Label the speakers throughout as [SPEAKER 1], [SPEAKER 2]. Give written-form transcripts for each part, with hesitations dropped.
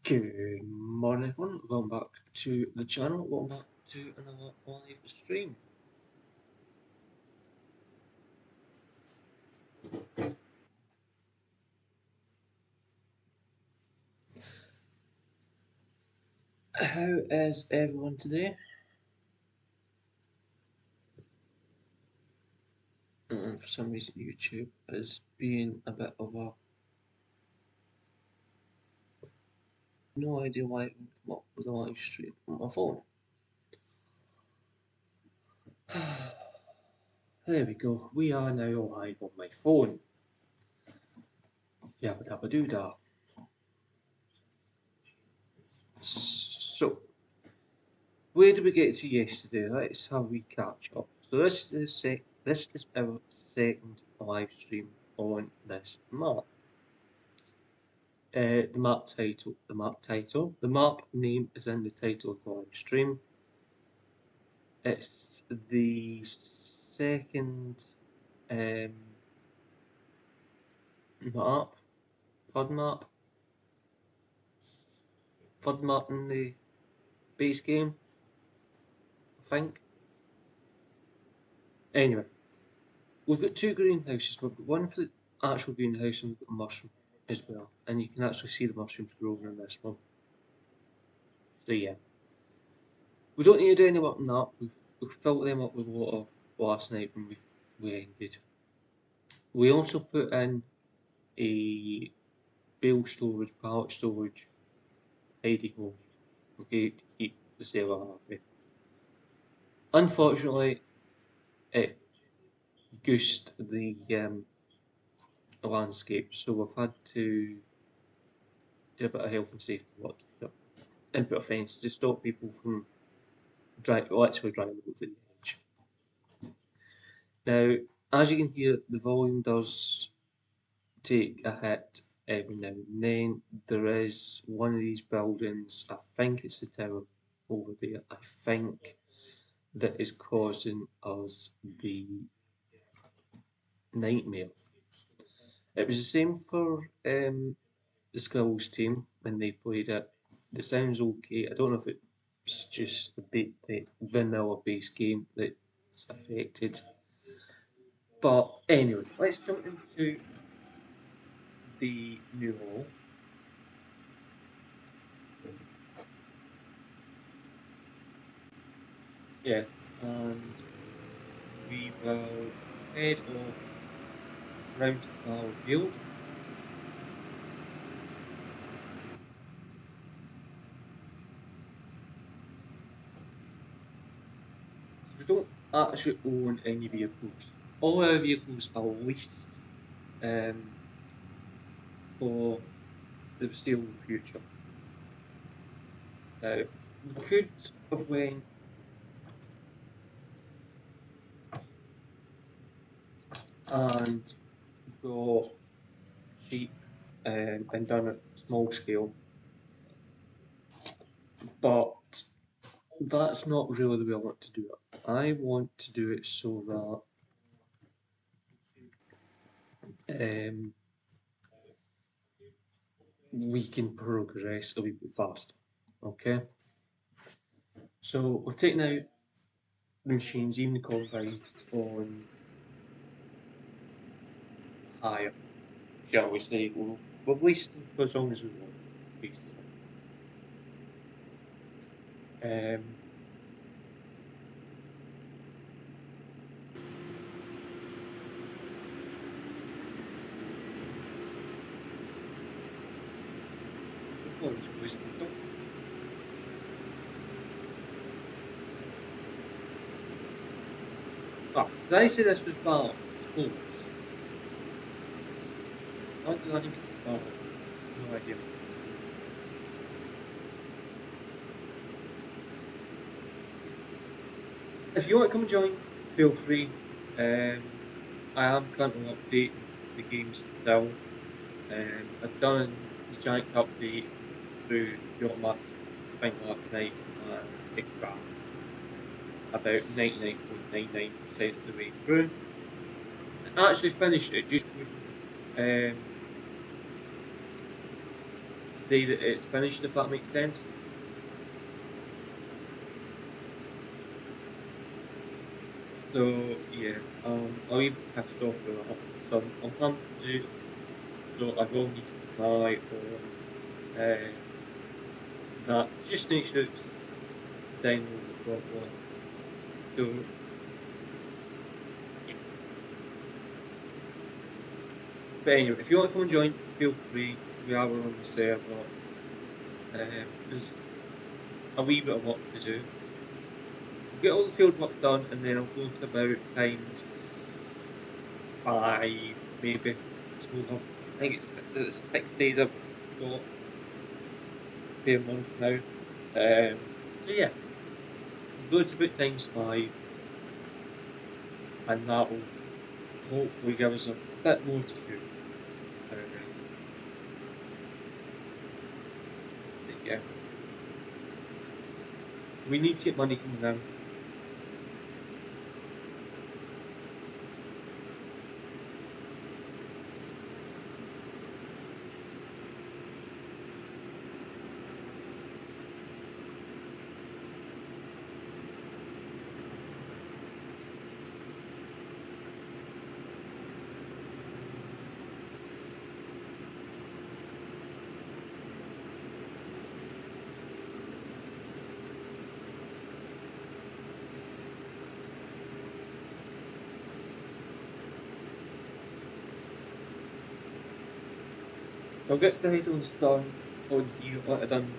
[SPEAKER 1] Good morning everyone, welcome back to the channel, welcome back to another live stream. How is everyone today? And for some reason YouTube is being a bit of a... no idea why it would come up with a live stream on my phone. There we go, we are now live on my phone. Yabba dabba doo da. So, where did we get to yesterday? Let's have a wee catch up. So this is our second live stream on this map. The map name is in the title of the live stream. It's the second third map in the base game, I think. Anyway, we've got two greenhouses. We've got one for the actual greenhouse and we've got a mushroom as well. And you can actually see the mushrooms growing in this one. So yeah. We don't need to do any work on that. We've filled them up with water last night when we ended. We also put in a bale storage, pallet storage, hidey hole. Okay, to keep the seller happy. Unfortunately, it goosed the landscape, so we've had to do a bit of health and safety work here and put a fence to stop people from literally driving over the edge. Now, as you can hear, the volume does take a hit every now and then. There is one of these buildings, I think it's the tower over there, I think, that is causing us the nightmare. It was the same for the Skrulls team when they played it. The sound's okay. I don't know if it's just the vanilla base game that's affected. But anyway, let's jump into the new hall. Yeah, and we will head off round to our field. So we don't actually own any vehicles. All our vehicles are leased for the foreseeable future. Now, we could have went and got sheep and done it small scale, but that's not really the way I want to do it. I want to do it so that we can progress a wee bit faster. Okay, so we've taken out the machines, even the combine, on higher, shall we say. We've leased them for as long as we want, basically. Before this was done. Ah, did I say this was balanced? Close. What does that even mean? No idea. If you want to come join, feel free. I am currently updating the game still. I've done the giant update through the automatic thing last night and it crashed about 99.99% of the way through. I actually finished it, just wouldn't say that it's finished, if that makes sense. So yeah, I'll be pissed off with that. So I'm planning to do it. So I will need to keep an eye on that. Just make sure it's downloaded properly. So yeah. But anyway, if you want to come and join, feel free. We are on the server. There's a wee bit of work to do. We'll get all the field work done, and then I'll go to about times 5, maybe. So we'll have, I think it's 6 days I've got per month now. So yeah, we'll go to about times 5, and that will hopefully give us a bit more to do. But yeah, we need to get money coming in. I'll get the headings done on here, like I done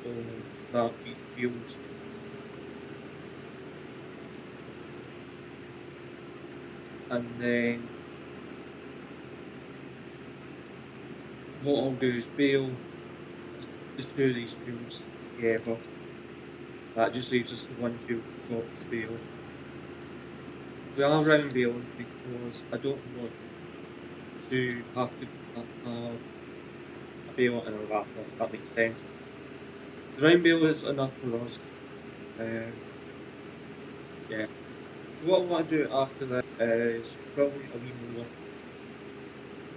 [SPEAKER 1] on that wheat field. And then what I'll do is bale the two of these fields together. That just leaves us the one field we've got to bale. We are round baling because I don't want to have to have a bale and a wrapper, if that makes sense. The round bale is enough for us. Yeah. So what I want to do after that is probably a wee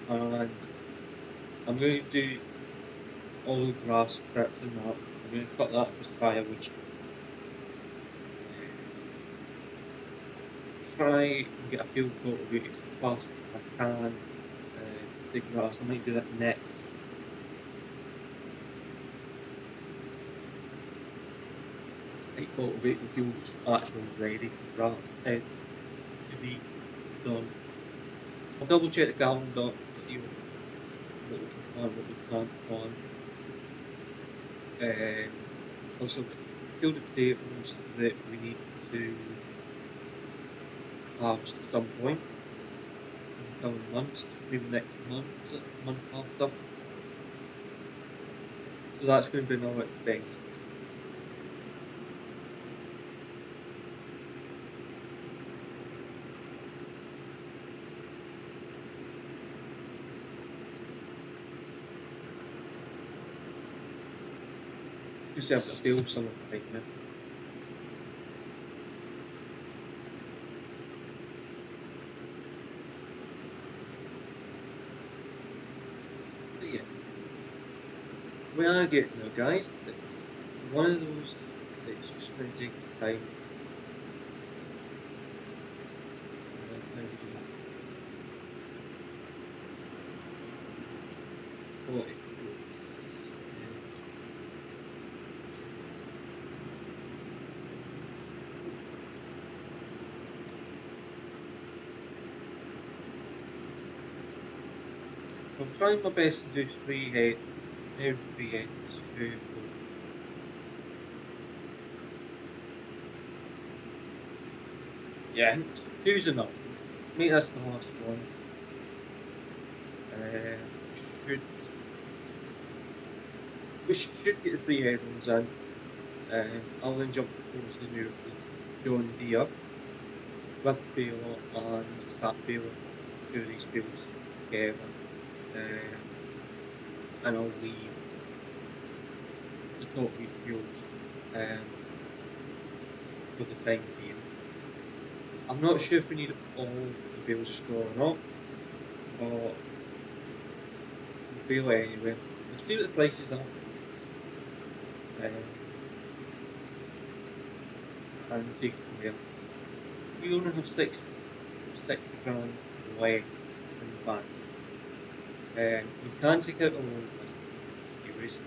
[SPEAKER 1] more, and I'm going to do all the grass strips and that. I'm going to cut that with firewood. Try and get a feel for it as fast as I can. The grass, I might do that next. Like cultivate the field that's actually ready for grass to be done. I'll double check the calendar, see what we can plant, what we can't plant. Also, field of potatoes that we need to harvest at some point in the coming months, maybe next month, is it the month after? So that's going to be another expense. Just have to feel some of the time. But yeah, we are getting there, guys. It's one of those that's just going to take its time. Oh, it looks. I'm trying my best to do 3 head, every 3 heads, 2, 4. Yeah, 2's enough. Maybe that's the last one. Should we should get the 3 head ones in. I'll then jump towards the new John Deere with baler and start baling 2 of these fields together. And I'll leave the top wheat fields for the time being. I'm not sure if we need all the bales of straw or not, but we'll bale anyway. see what the prices are. And take it from there. We only have six grand left in the bank. You can take out a loan with us in series.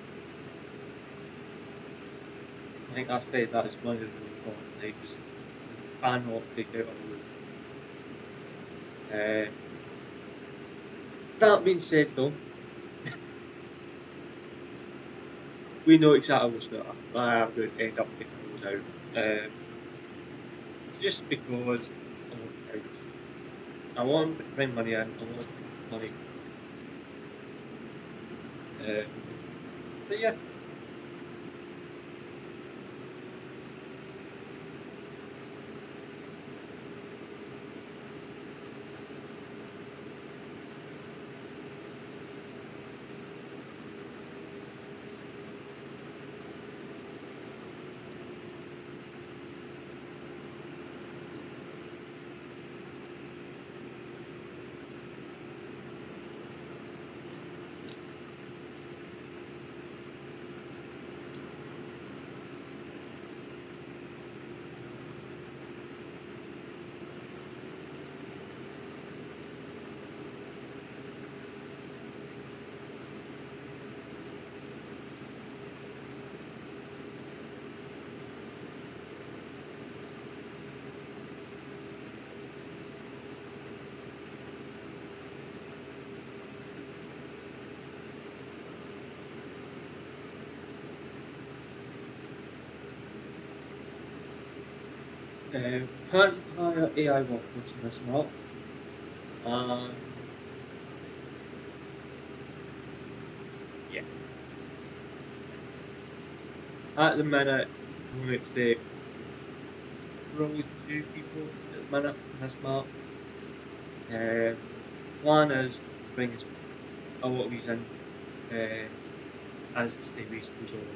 [SPEAKER 1] I think I've said that is one of the rules on tonight, was you cannot take out a loan. That being said though, we know exactly what's going to happen. I am going to end up taking a loan out. Just because I want the house. I want to bring money in, I want money consistently. But yeah. Can't hire AI workers in this map. And yeah. At the minute, we accept probably 2 people at the minute in this map. Plan is to bring a lot of these in as the series goes on.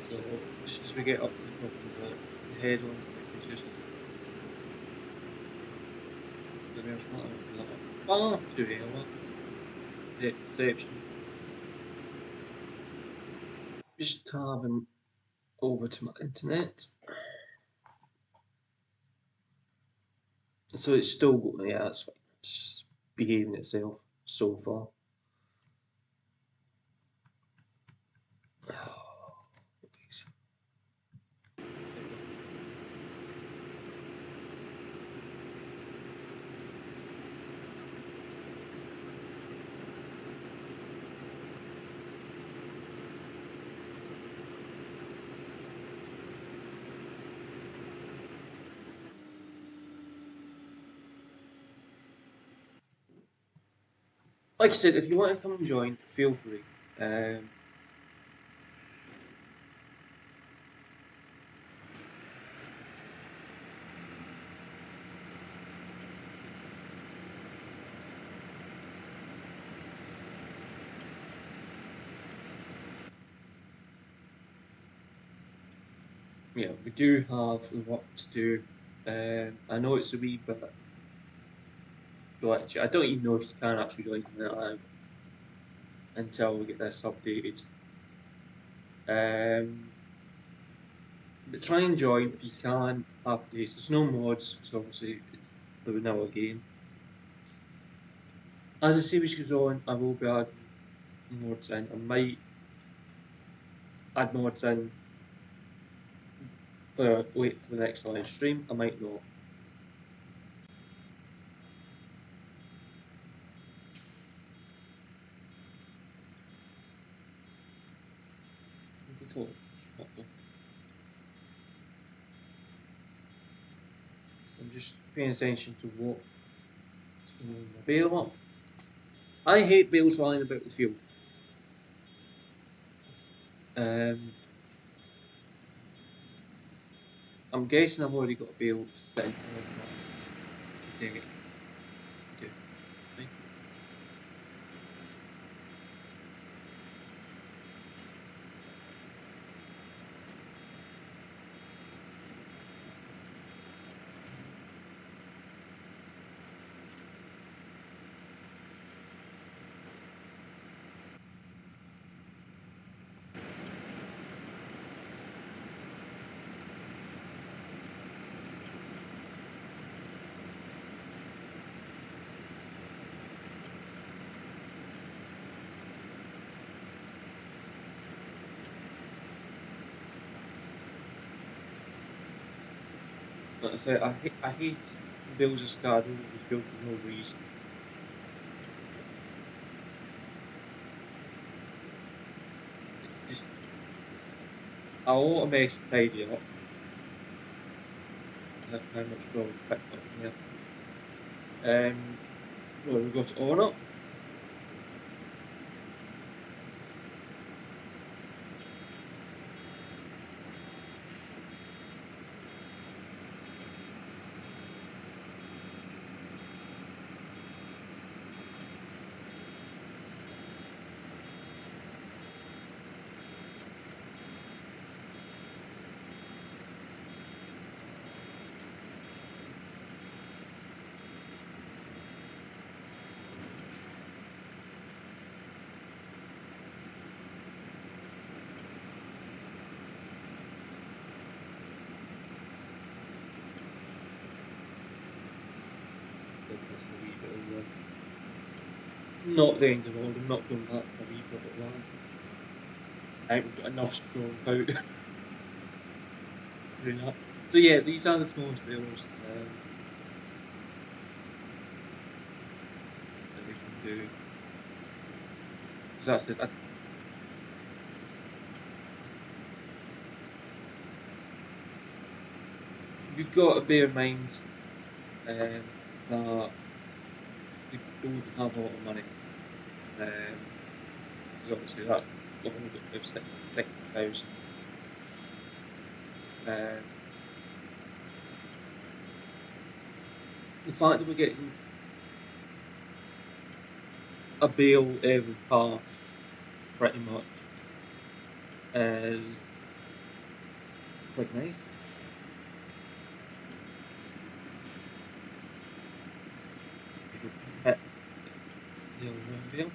[SPEAKER 1] So as soon as we get up to the top of the headlands, we can just there's not too real. The exception. Just tabbing over to my internet. So it's still going, yeah, that's fine. It's behaving itself so far. Like I said, if you want to come and join, feel free. Yeah, we do have the work to do. I know it's a wee bit glitchy. I don't even know if you can actually join now until we get this updated. But try and join if you can after this. There's no mods, so obviously it's the vanilla game. As the series goes on, I will be adding mods in. I might add mods in for wait for the next live stream. I might not. Before, I'm just paying attention to what's going on with my bale. I hate bales flying about the field. I'm guessing I've already got a bale sitting on my deck. Okay. Right. I say I hate bills are scarred over the field for no reason. It's just I'll automate tidy up. How much straw we picked up here. Well, we've got on it. Just a wee bit of not the end of the world. I'm not going that for a wee bit of land. I haven't got enough straw out doing that. So yeah, these are the smallest bills that we can do. Because that's it. We've got to bear in mind that we don't have a lot of money. Because obviously that we've only got 60,000. The fact that we're getting a bale every pass, pretty much, is quite nice. Hit the other one bale.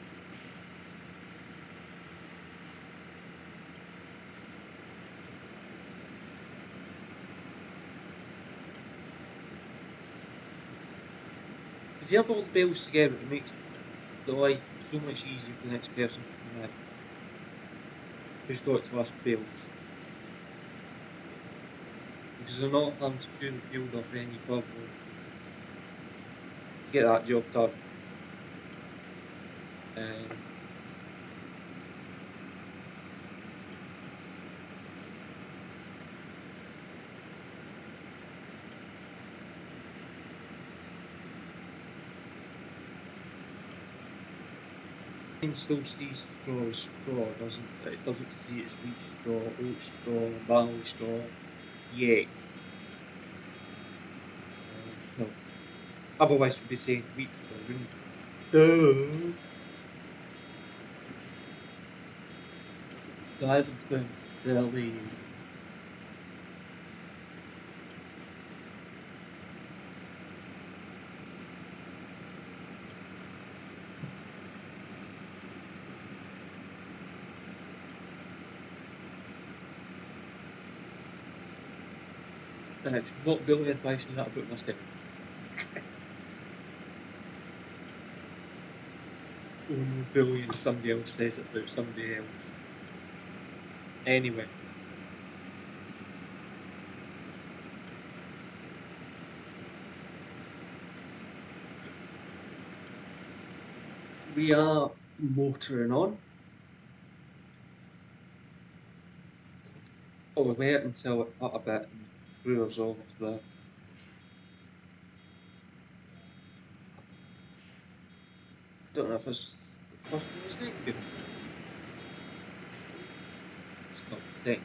[SPEAKER 1] If you have all the bales together, it makes the life so much easier for the next person who's got to ask bales. Because they're not having to clear the field off any further to get that job done. It still sees straw as straw, doesn't it? It doesn't see it's wheat straw, oat straw, barley straw yet. No. Otherwise, we'd be saying wheat straw, wouldn't we? Duh. Diving down the lane. And it's not building advice on how to put my step. Only billion if somebody else says it about somebody else. Anyway. We are motoring on. Oh, we wait until it cut a bit and threw us off the. Don't know if it's the first one or the second. It's not the second.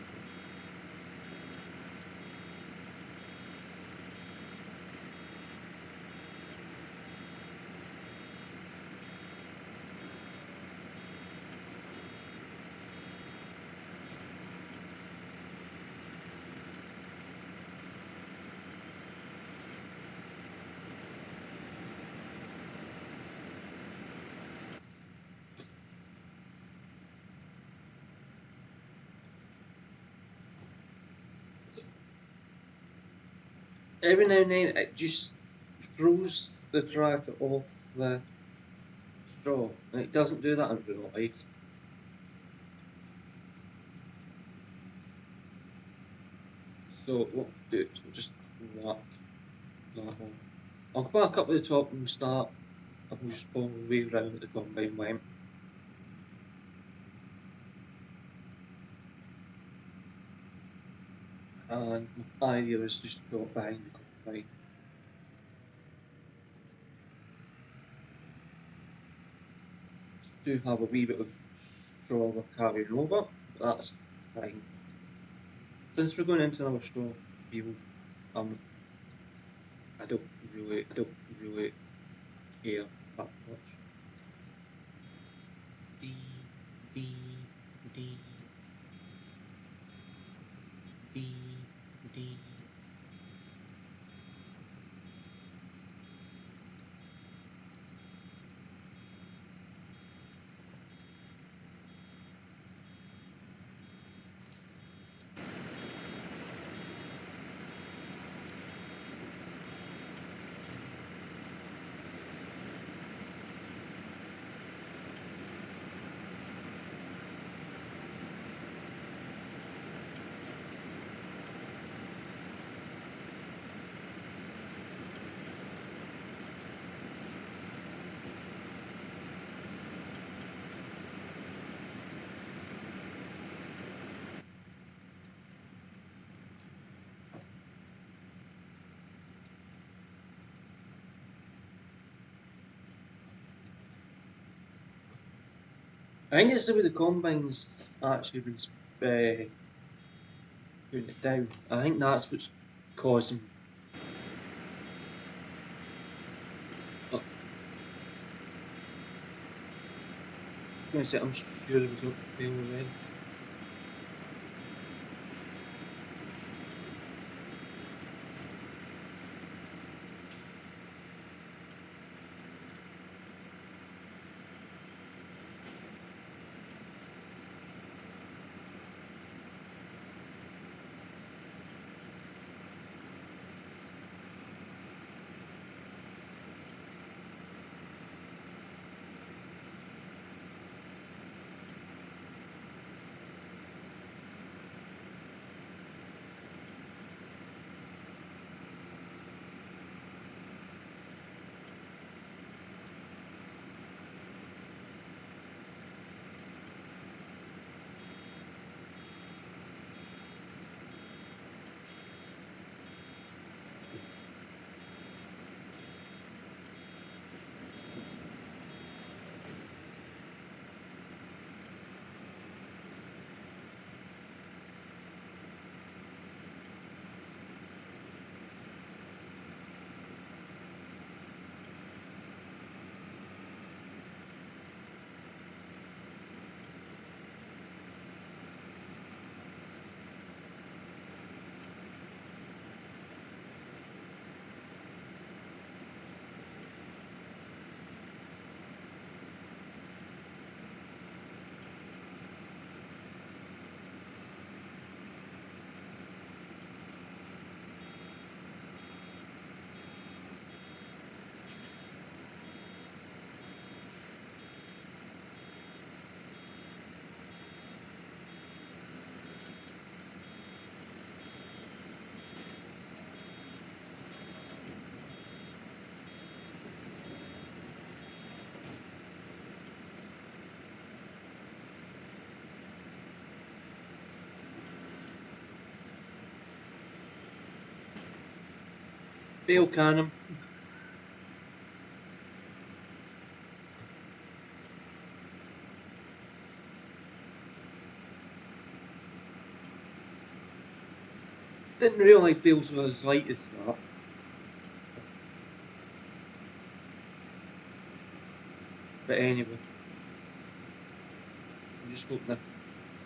[SPEAKER 1] Every now and then it just throws the tractor off the straw. And it doesn't do that in real life. So what we'll do is we'll just whack I'll go back up to the top and start. I'll just follow the way round that the combine went. And my idea is just to go behind the combine. Do have a wee bit of straw we're carrying over, but that's fine. Since we're going into another straw field, I don't really care that much. D D D D D. I think it's the way the combine's actually been putting it down. I think that's what's causing. Oh, I'm going to say I'm sure it was up there already. Bale cannon. Didn't realise Bales were as light as that. But anyway, I'm just hoping I've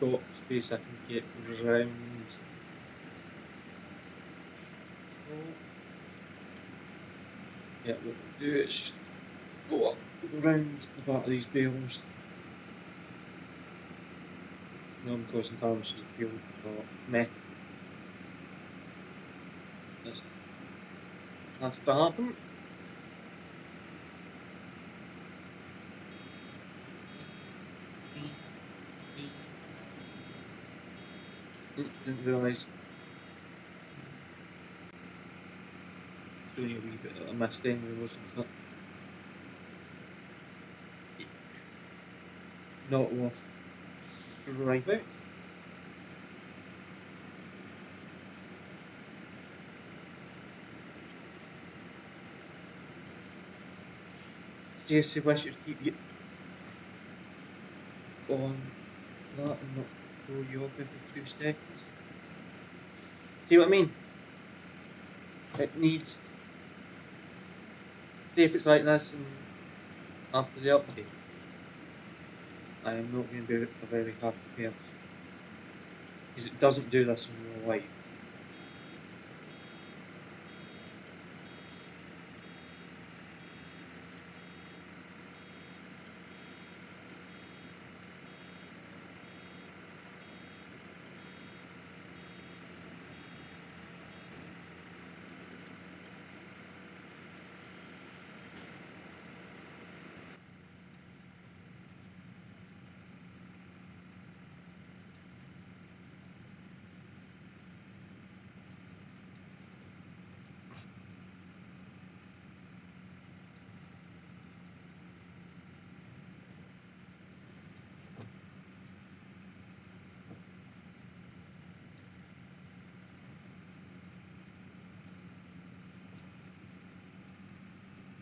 [SPEAKER 1] got space I can get around. Yeah, what we'll do is just go up around the back of these bales. No, I'm causing damage to the field, but meh. This has to happen. Didn't realise. only a wee bit that I missed anyway, wasn't it? Not worth stripe out. Seriously, wish you'd keep you on that and not throw you off every 2 seconds. See what I mean? It needs. See if it's like this and after the update, I am not going to be a very happy person. Because it doesn't do this in real life.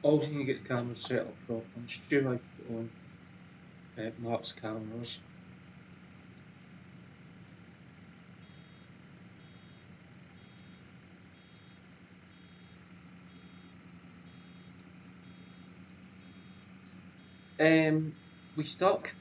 [SPEAKER 1] Also, you get the camera set up properly. I'm sure I put on Mark's cameras. We stuck.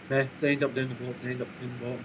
[SPEAKER 1] They end up down the bottom. They end up down the bottom.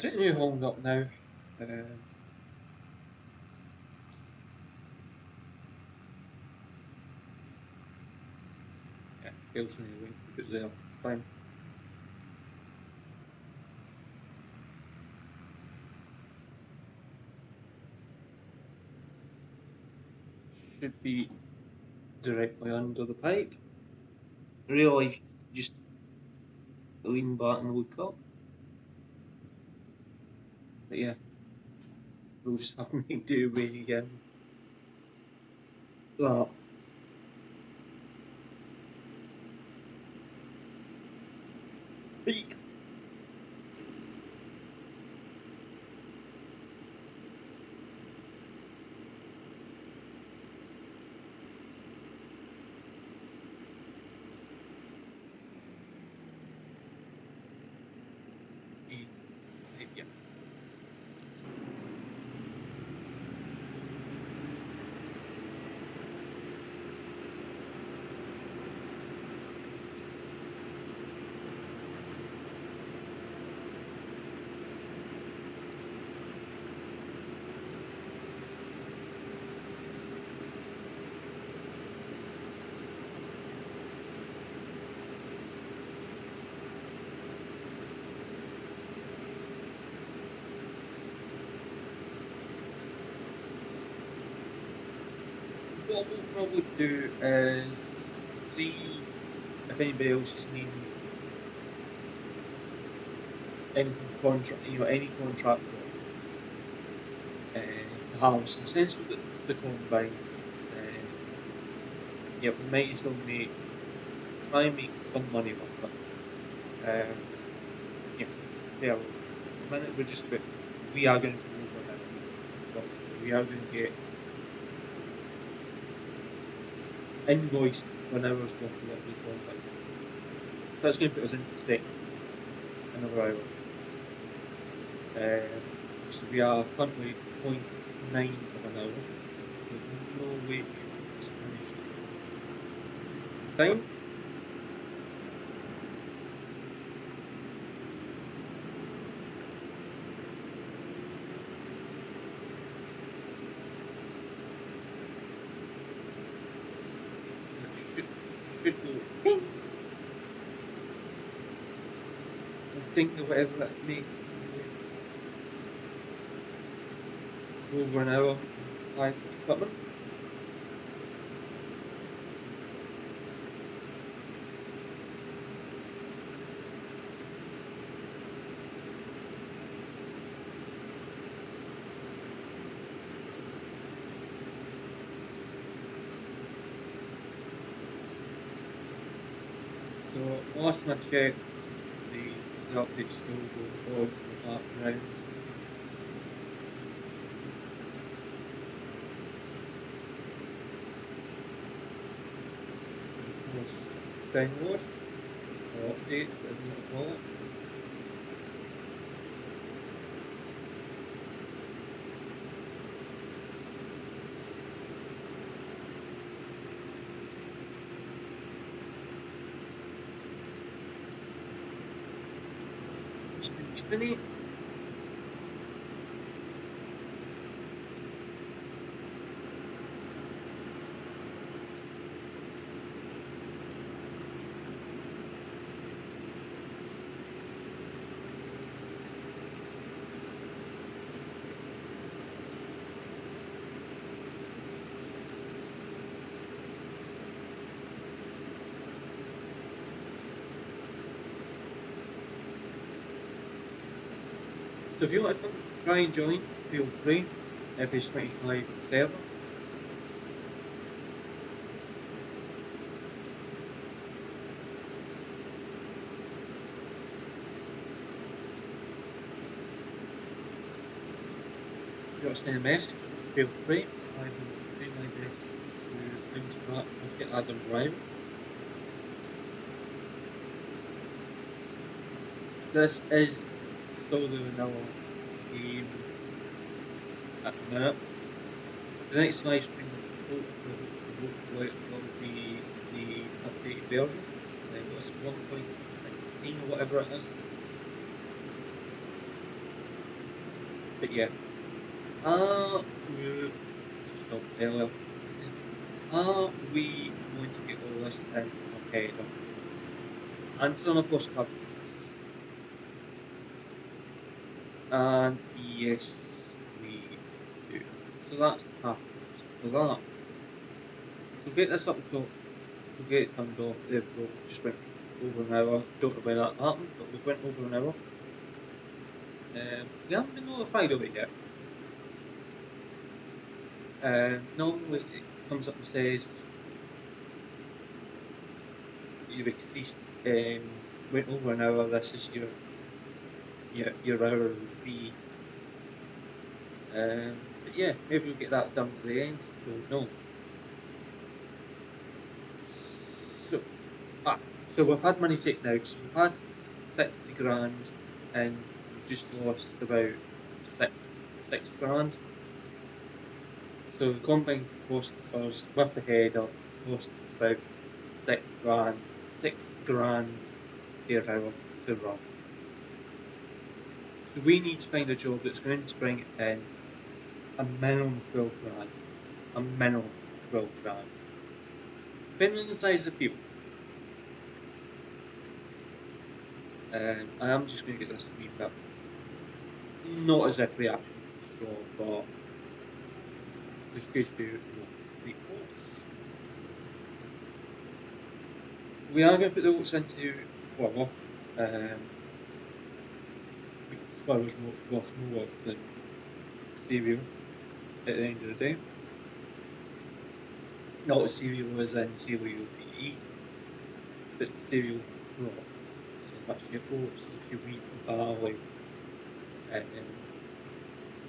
[SPEAKER 1] We'll take the new hold up now. Yeah, Bill's only waiting to put there. Fine. Should be directly under the pipe. In real life, you just lean back and look up. But yeah, we'll just have to make do with that. Right. Yeah. What we'll probably do is see if anybody else is needing anything contract, any contract work. Have some since we've got the combine. Yeah, we might as well try and make some money with it. Yeah, there we go. So the minute we are going to go over now. So we are going to get invoiced for hours worth of what we combine. So that's going to put us into step another hour. So we are currently 0.9 of an hour. There's no way it's finished. Time? Should go ding. And think of whatever that makes. Over an hour live equipment. So last time I checked, the update's still going on in the background. Most download or update, whatever you want to call it. Spinny. So if you want to come try and join, feel free. FS25 server. If you want to send a message, feel free. I will do my best to interact with it as I'm driving. This is still the vanilla game at the minute. The next live stream hopefully will be the updated version. What's it, 1.16 or whatever it is. But yeah. Stop earlier. Are we going to get all this in a header? Answer on a postcard. And yes, we do. So that's happened. So that. So get this up the top. We'll get it turned off. There we go. Just went over an hour. Don't know why that happened, but we went over an hour. We haven't been notified of it yet. Normally it comes up and says you've exceeded went over an hour, this is your hour and fee. But yeah, maybe we'll get that done at the end. Don't know. So so we've had money taken out. So we've had 60 grand, and we've just lost about six grand. So the combined cost us with the header cost us about 6 grand, 6 grand per hour to run. So we need to find a job that's going to bring in a minimum 12 grand, a minimum 12 grand, depending on the size of the field. I am just going to get this wee bit, not as if we actually straw, but it's good to know the oats. We are going to put the oats into flour. Flour is worth more than cereal at the end of the day. Not cereal as in cereal that you eat, but cereal crop. So that's your oats, that's your wheat, barley,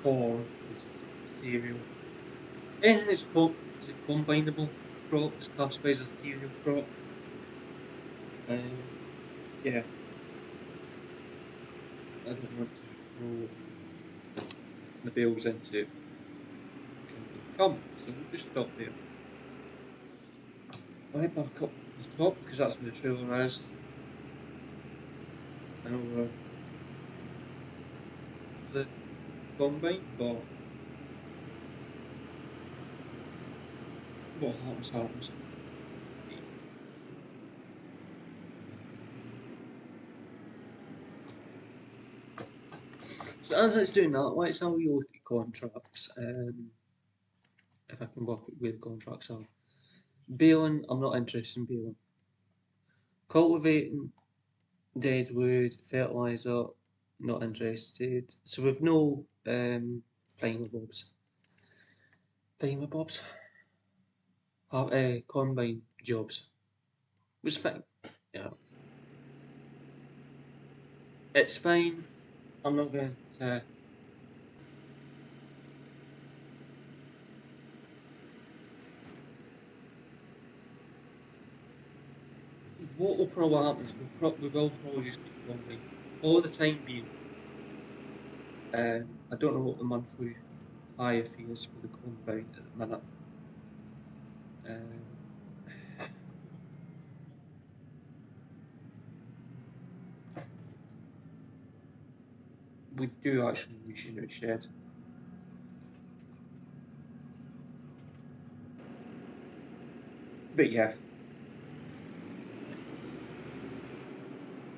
[SPEAKER 1] corn is cereal. Anything that's combinable crop is classified as a cereal crop. Yeah, I don't want to throw the bales into Kingdom Come, so we'll just stop there. I'll head back up the top because that's where the trailer is. And over the combine, but what happens. So as it's doing that, let's have a look at contracts. If I can work out where the contracts are. Baling, I'm not interested in baling. Cultivating, deadwood, fertiliser, not interested. So we've no final bobs. Final bobs. Combine jobs. Which is fine. Yeah. It's fine. I'm not going to. What will probably happen is we will probably just keep combine for the time being. I don't know what the monthly hire fee is for the combine at the minute. We do actually need machinery shed. But yeah.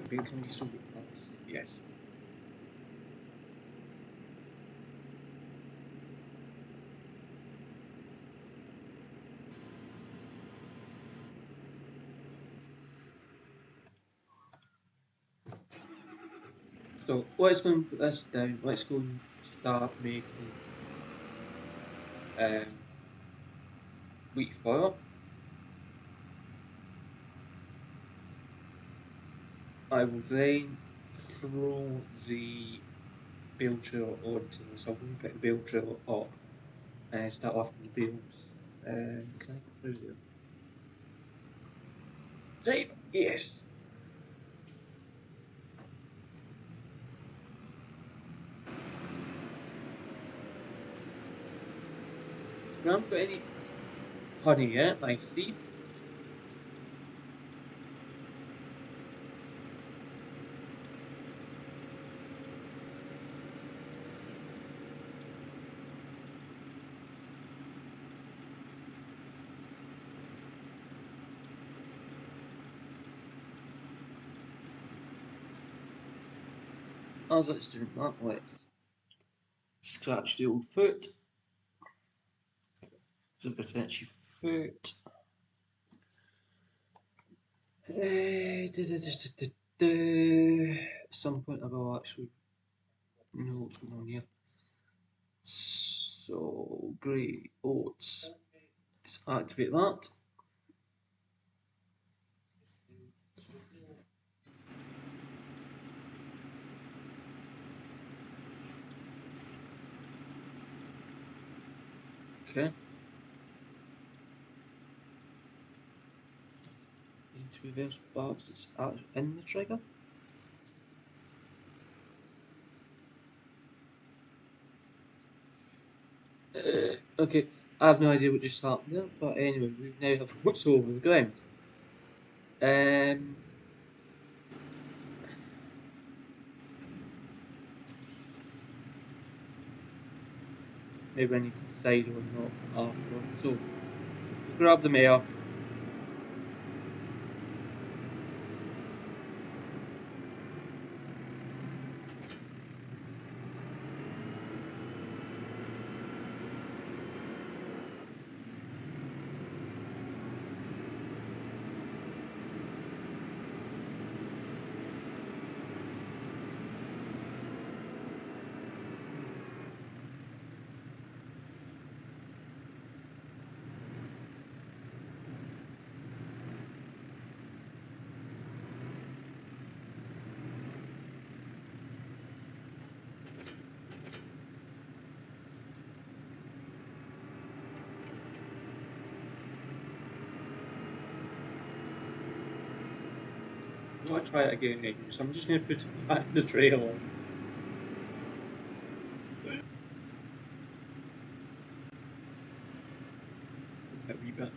[SPEAKER 1] Can we still get that? Yes. So let's go and put this down. Let's go and start making wheat flour. I will then throw the bale trailer onto this. I'll go and pick the bale trailer up and start lifting the bales. Can I get through there? Right, yes. So we haven't got any honey yet, I see. As it's doing that, let's scratch the old foot. So potentially foot. At some point I will actually know what's going on here. So grey oats. Let's activate that. Okay. Need to reverse bars that's in the trigger. Okay, I have no idea what just happened there, but anyway, we now have what's over the ground. Maybe I need to decide or not after. So, we grab the mayor. I'm going to try it again anyway, so I'm just going to put it back in the trailer. A wee bit.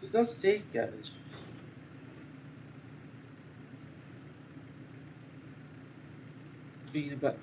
[SPEAKER 1] It does take it, it's just being a bit.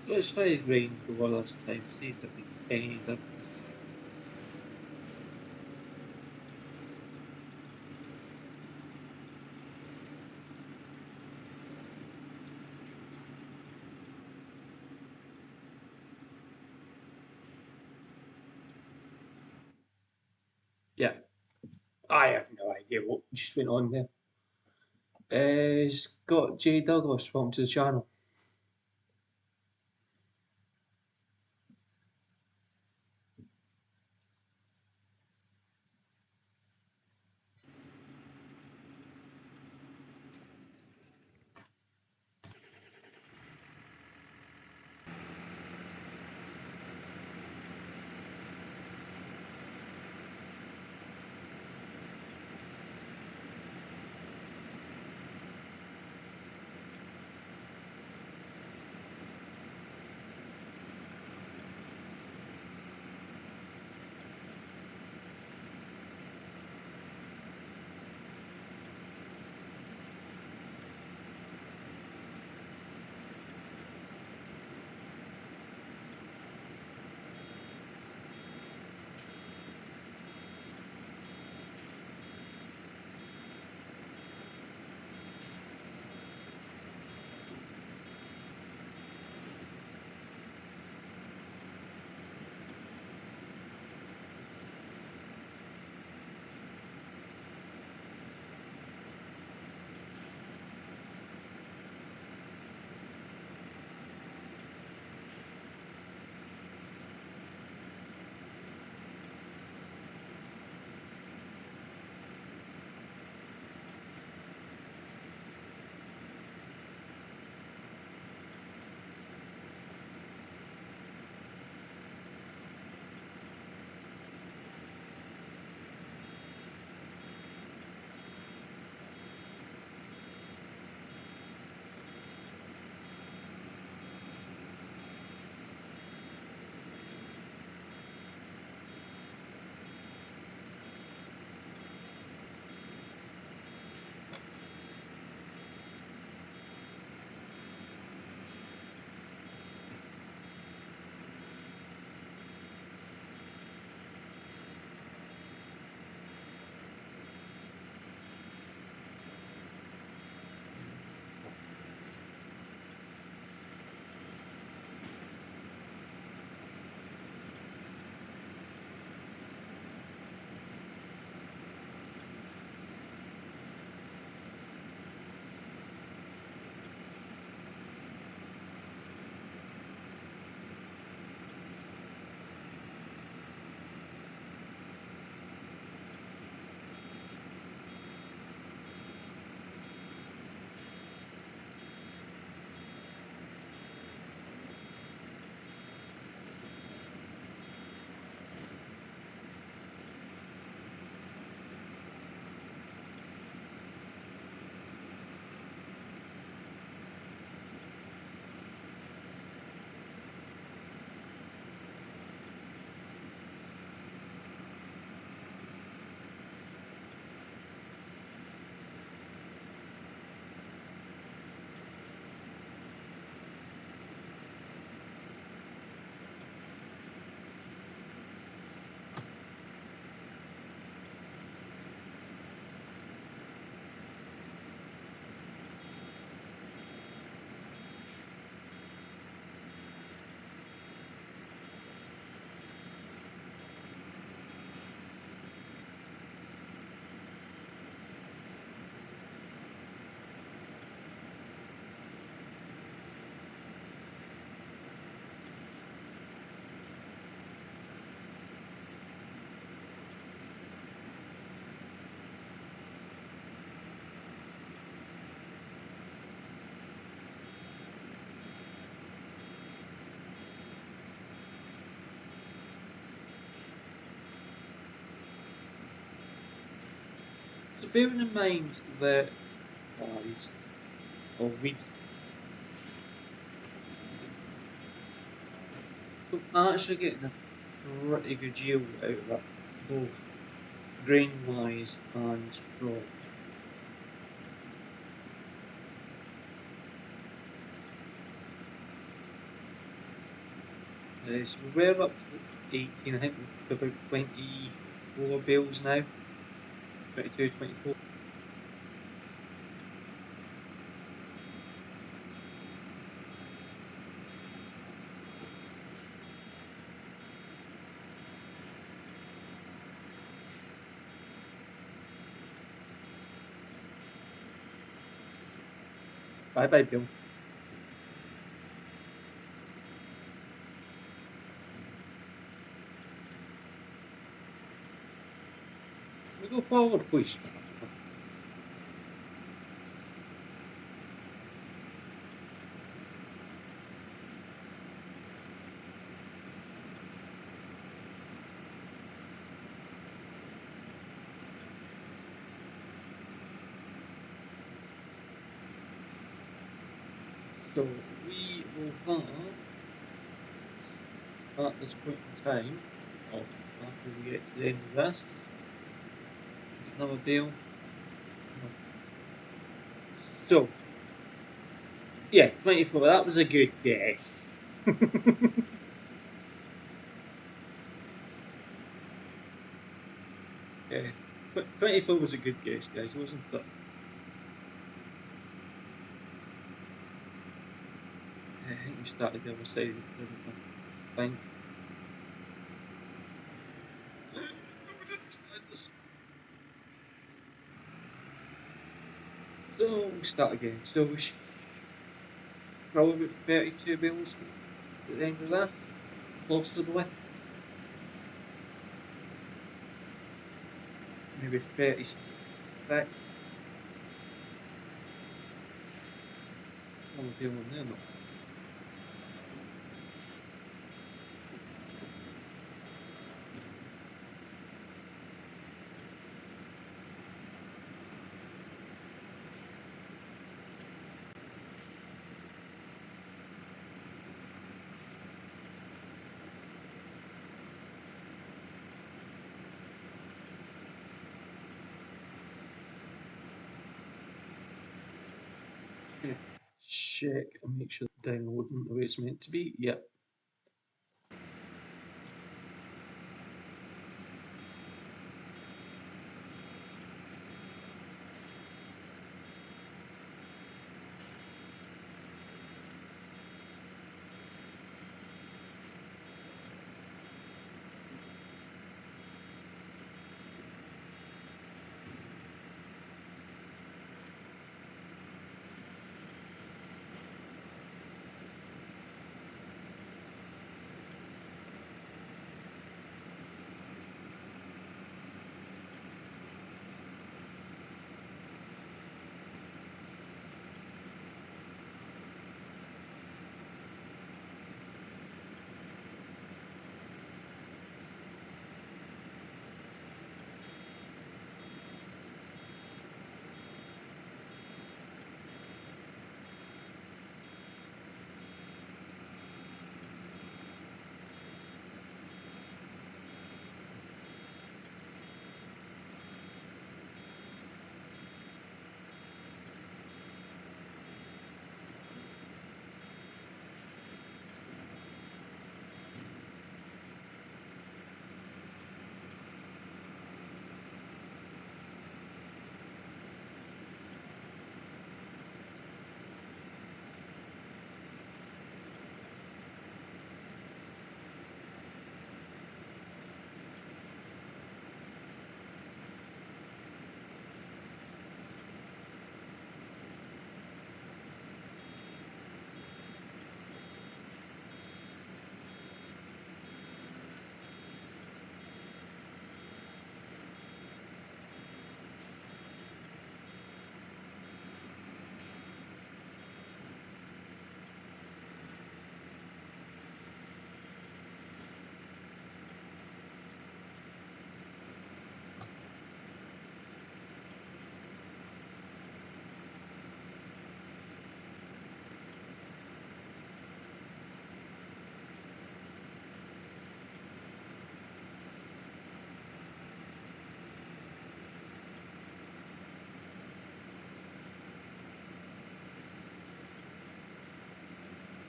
[SPEAKER 1] Let's try the grind over this time, see if it makes any difference. Yeah, I have no idea what just went on there. Scott J. Douglas, welcome to the channel. So bearing in mind that I'll read. I'm actually getting a pretty good yield out of it, both grain wise and straw. So we were up to 18, I think we've got about 24 bales now. 22, 24. Bye bye, Bill. Can we go forward, please? So we will have, at this point in time, or after we get to the end of this, get another bale. No. So, yeah, 24, that was a good guess. 24 was a good guess, guys, wasn't it? I think we started the other side, didn't we? Fine. I don't understand this. So we'll start again. So we should probably about 32 bales at the end of that, possibly. Maybe 36. One bale in there, no. Check and make sure it's downloading the way it's meant to be. Yep.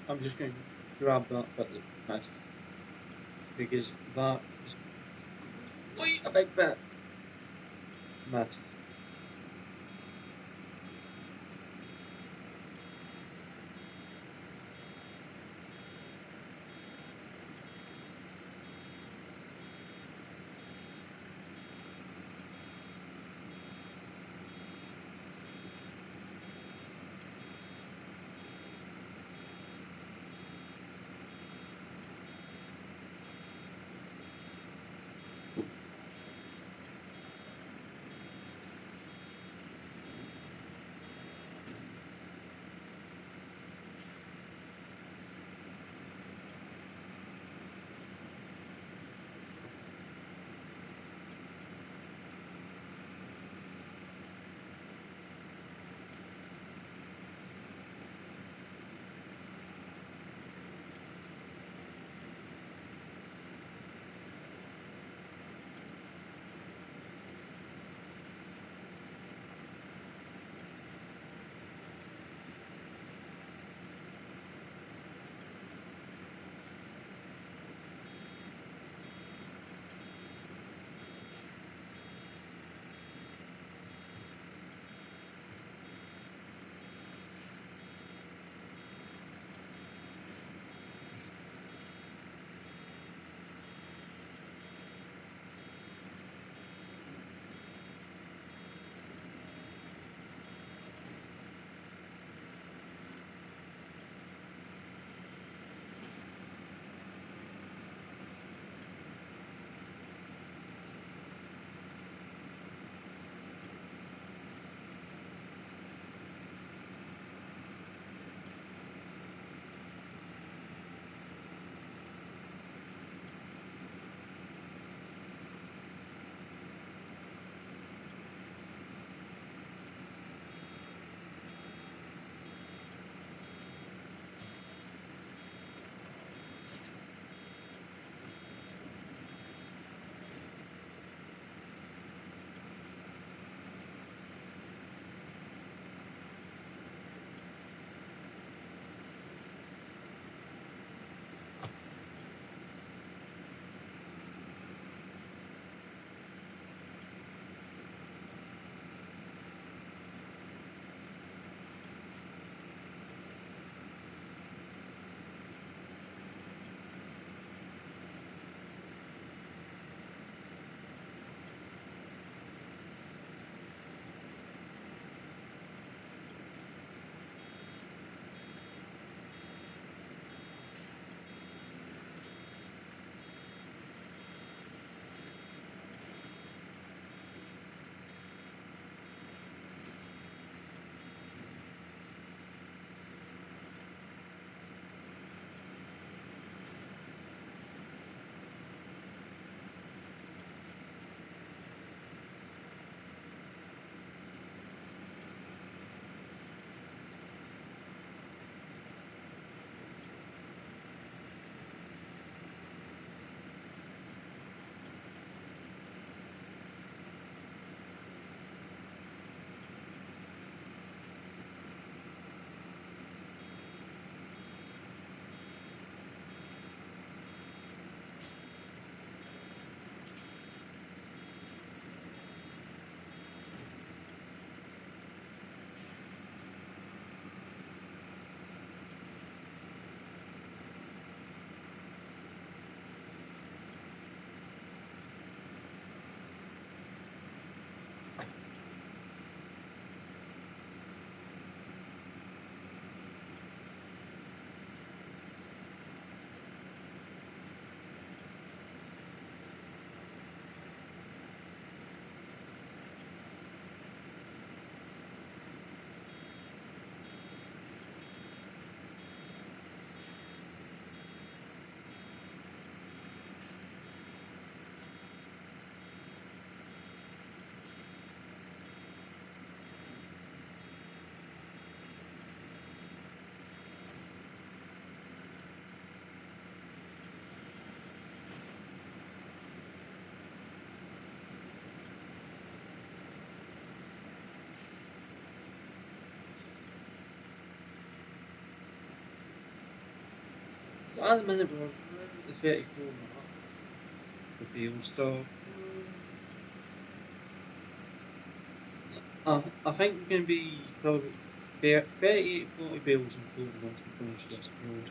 [SPEAKER 1] I'm just going to grab that bit that we missed. because that is quite a big bit missed. So at the minute we're around the 34 mark. the bales. So I think we're going to be probably 38 to 40 bales in total once we finish this build.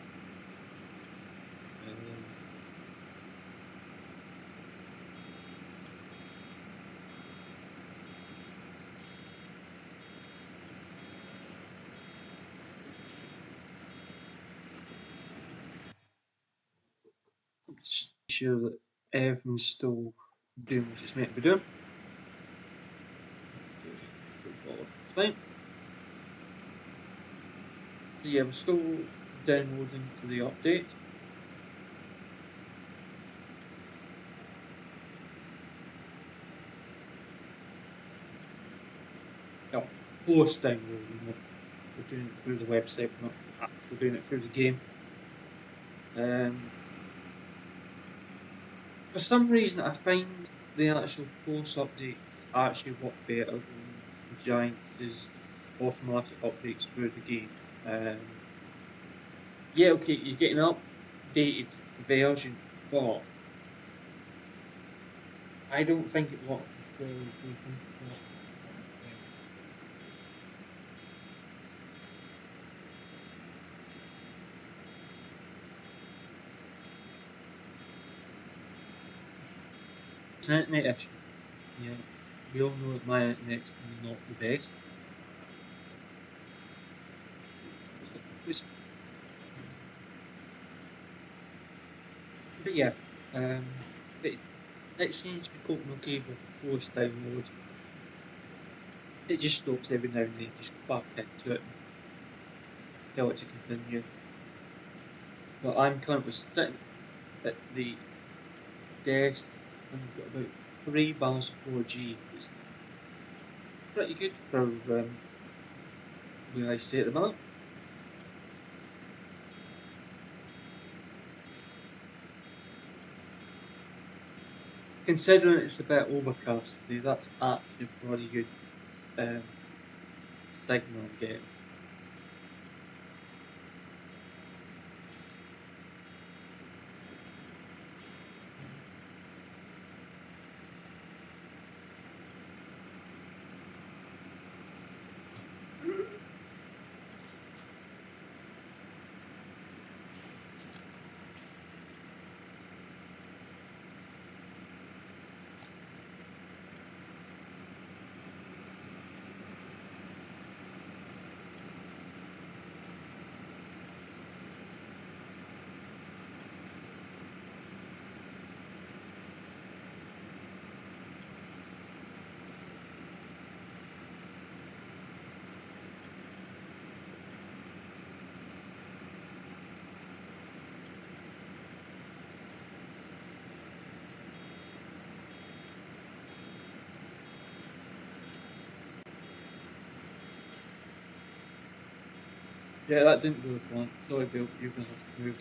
[SPEAKER 1] Just sure that everything's still doing what it's meant to be doing. Go forward. It's fine. So yeah, we're still downloading for the update. No, post downloading it. We're doing it through the website, we're not actually doing it through the game. For some reason, I find the actual force updates actually work better than Giants' automatic updates through the game. Yeah, okay, you're getting an updated version, but I don't think it works as well as they think it works. If that makes sense. It's an internet issue. Yeah, we all know that my internet's not the best. But yeah, it seems to be coping okay with the force download. It just stops every now and then, just go back into it and tell it to continue. But I'm currently sitting at the desk and I've got about 3 bars of 4G. It's pretty good for where I stay at the moment. Considering it's a bit overcast today, that's actually pretty good signal I'm getting. Yeah, that didn't go to plan. Sorry, Bill, you're gonna have to move.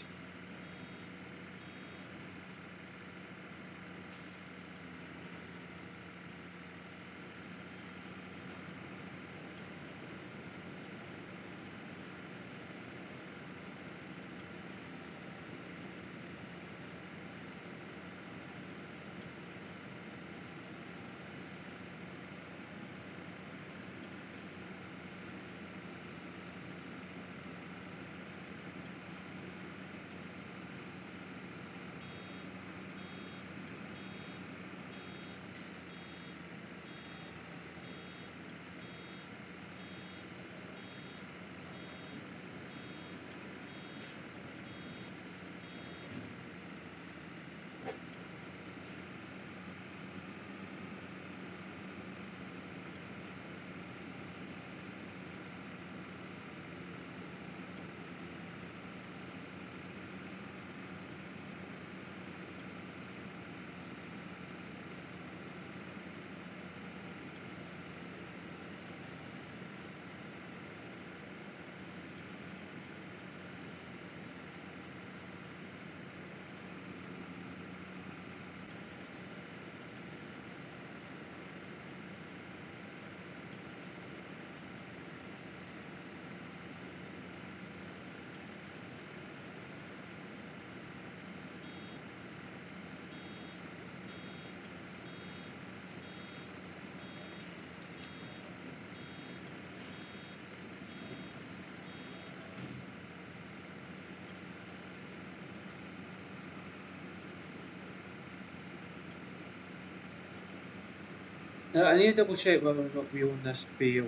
[SPEAKER 1] I need to double check whether or not we own this bale.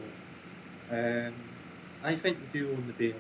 [SPEAKER 1] I think we do own the bale.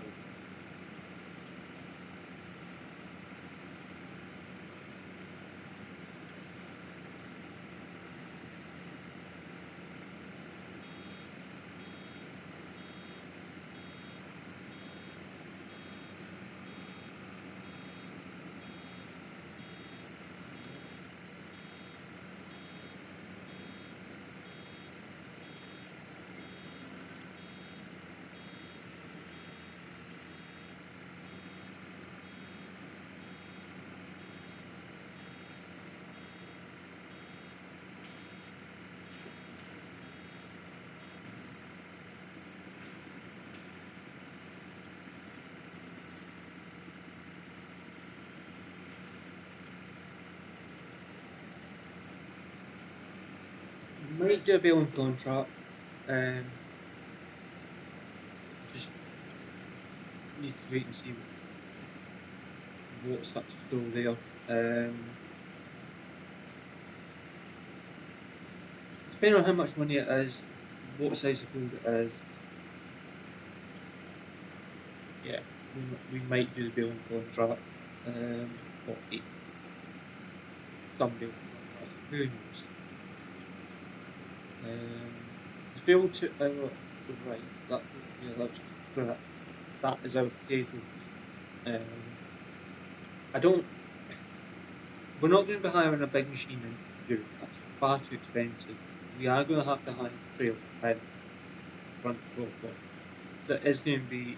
[SPEAKER 1] Might do a bale and contract. Just need to wait and see what's actually still there. Depending on how much money it is, what size of field it is, yeah, we might do the bale and contract. Or some bale and contracts, who knows? The field to our right, yeah, that's correct. That is our potatoes. I don't. We're not going to be hiring a big machine in to do it. That's far too expensive. We are going to have to hire a trailer in front of one. So it is going to be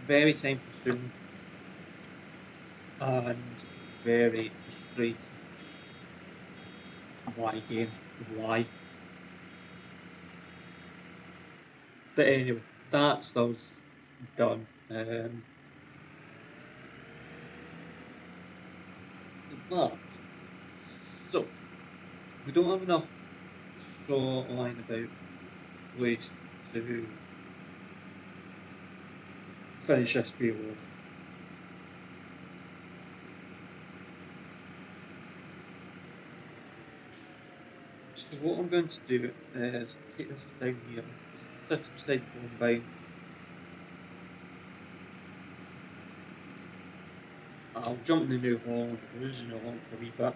[SPEAKER 1] very time consuming and very frustrating. Why game? Why? But anyway, that's us done. But so we don't have enough straw lying about waste to finish this beer off. So what I'm going to do is take this down here, sit it beside the combine. I'll jump in the New Holland, we'll lose the New Holland for a wee bit.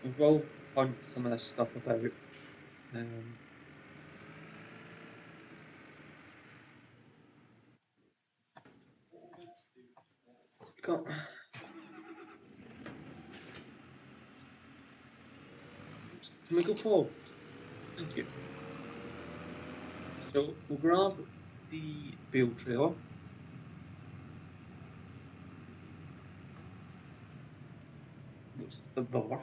[SPEAKER 1] We will hunt some of this stuff about. Got, can we go forward? Thank you. So we'll grab the bale trailer. What's the door?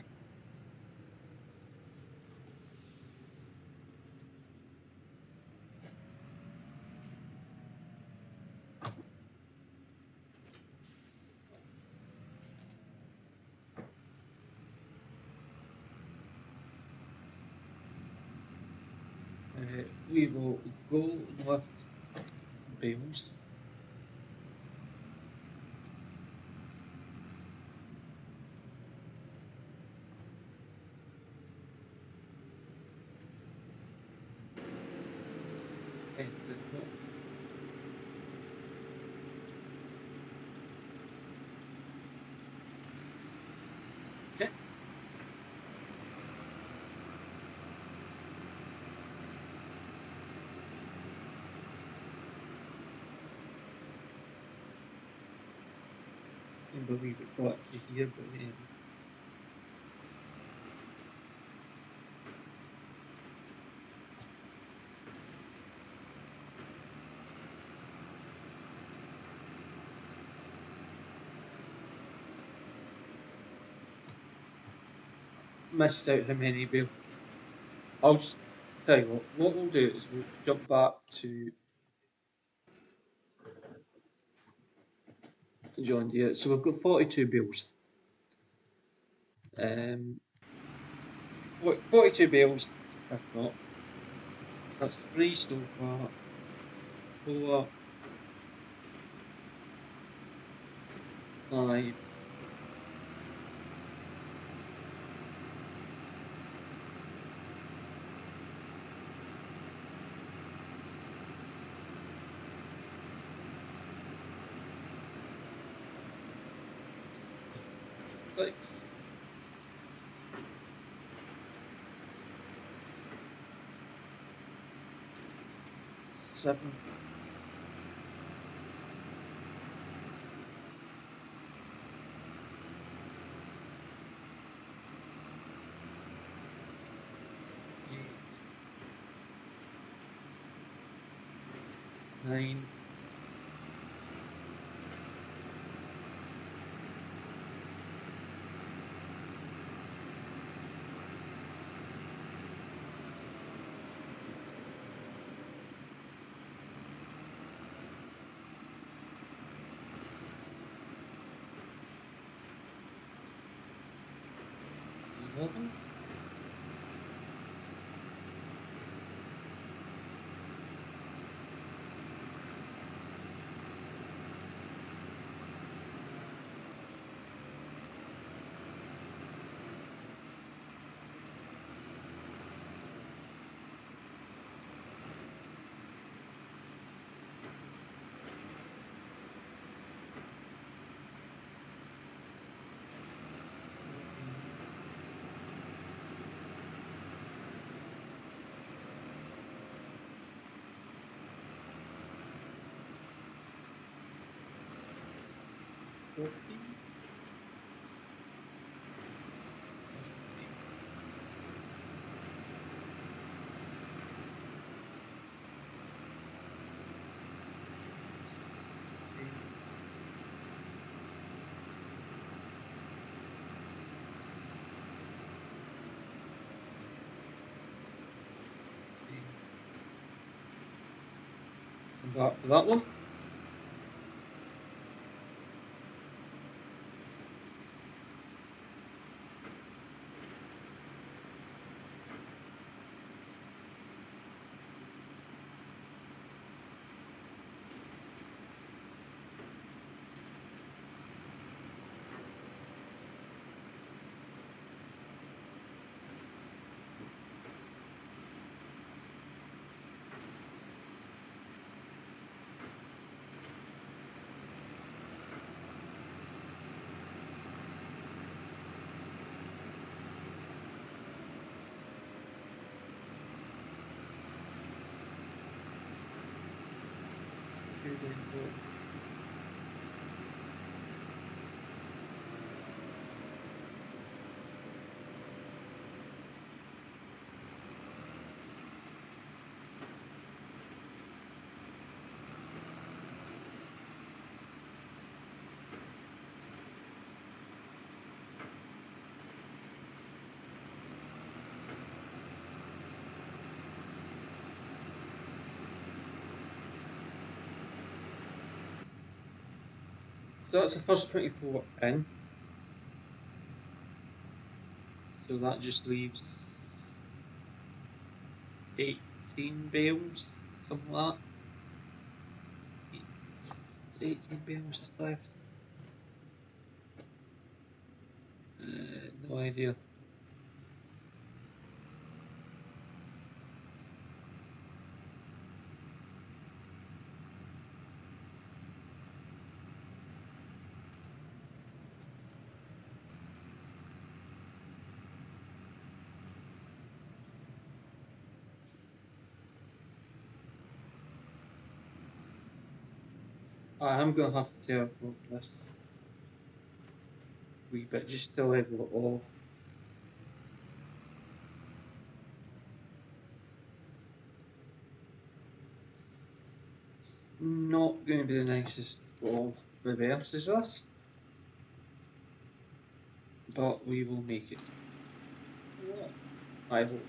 [SPEAKER 1] We will go with bales. Head to the north. Okay. I can't believe it got actually here, but missed out how many bale. I'll just tell you what we'll do is we'll jump back to John Deere. So we've got 42 bales. 42 bales I've got. So that's 3 so far. 4, 5, 6, 7, 8, 9, 11. Come back for that one. So that's the first 24 in. So that just leaves 18 bales, something like that. 18 bales is left. No idea. I am going to have to terraform this wee bit just to level it off. It's not going to be the nicest of reverses this, but we will make it. I hope.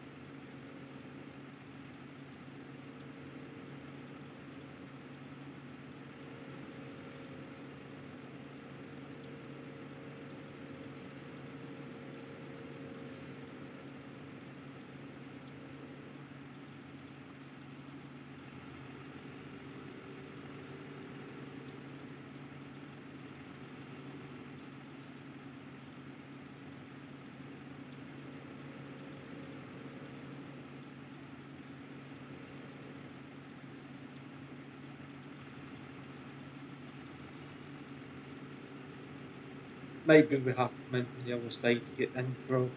[SPEAKER 1] Maybe we have to come in from the other side to get in properly.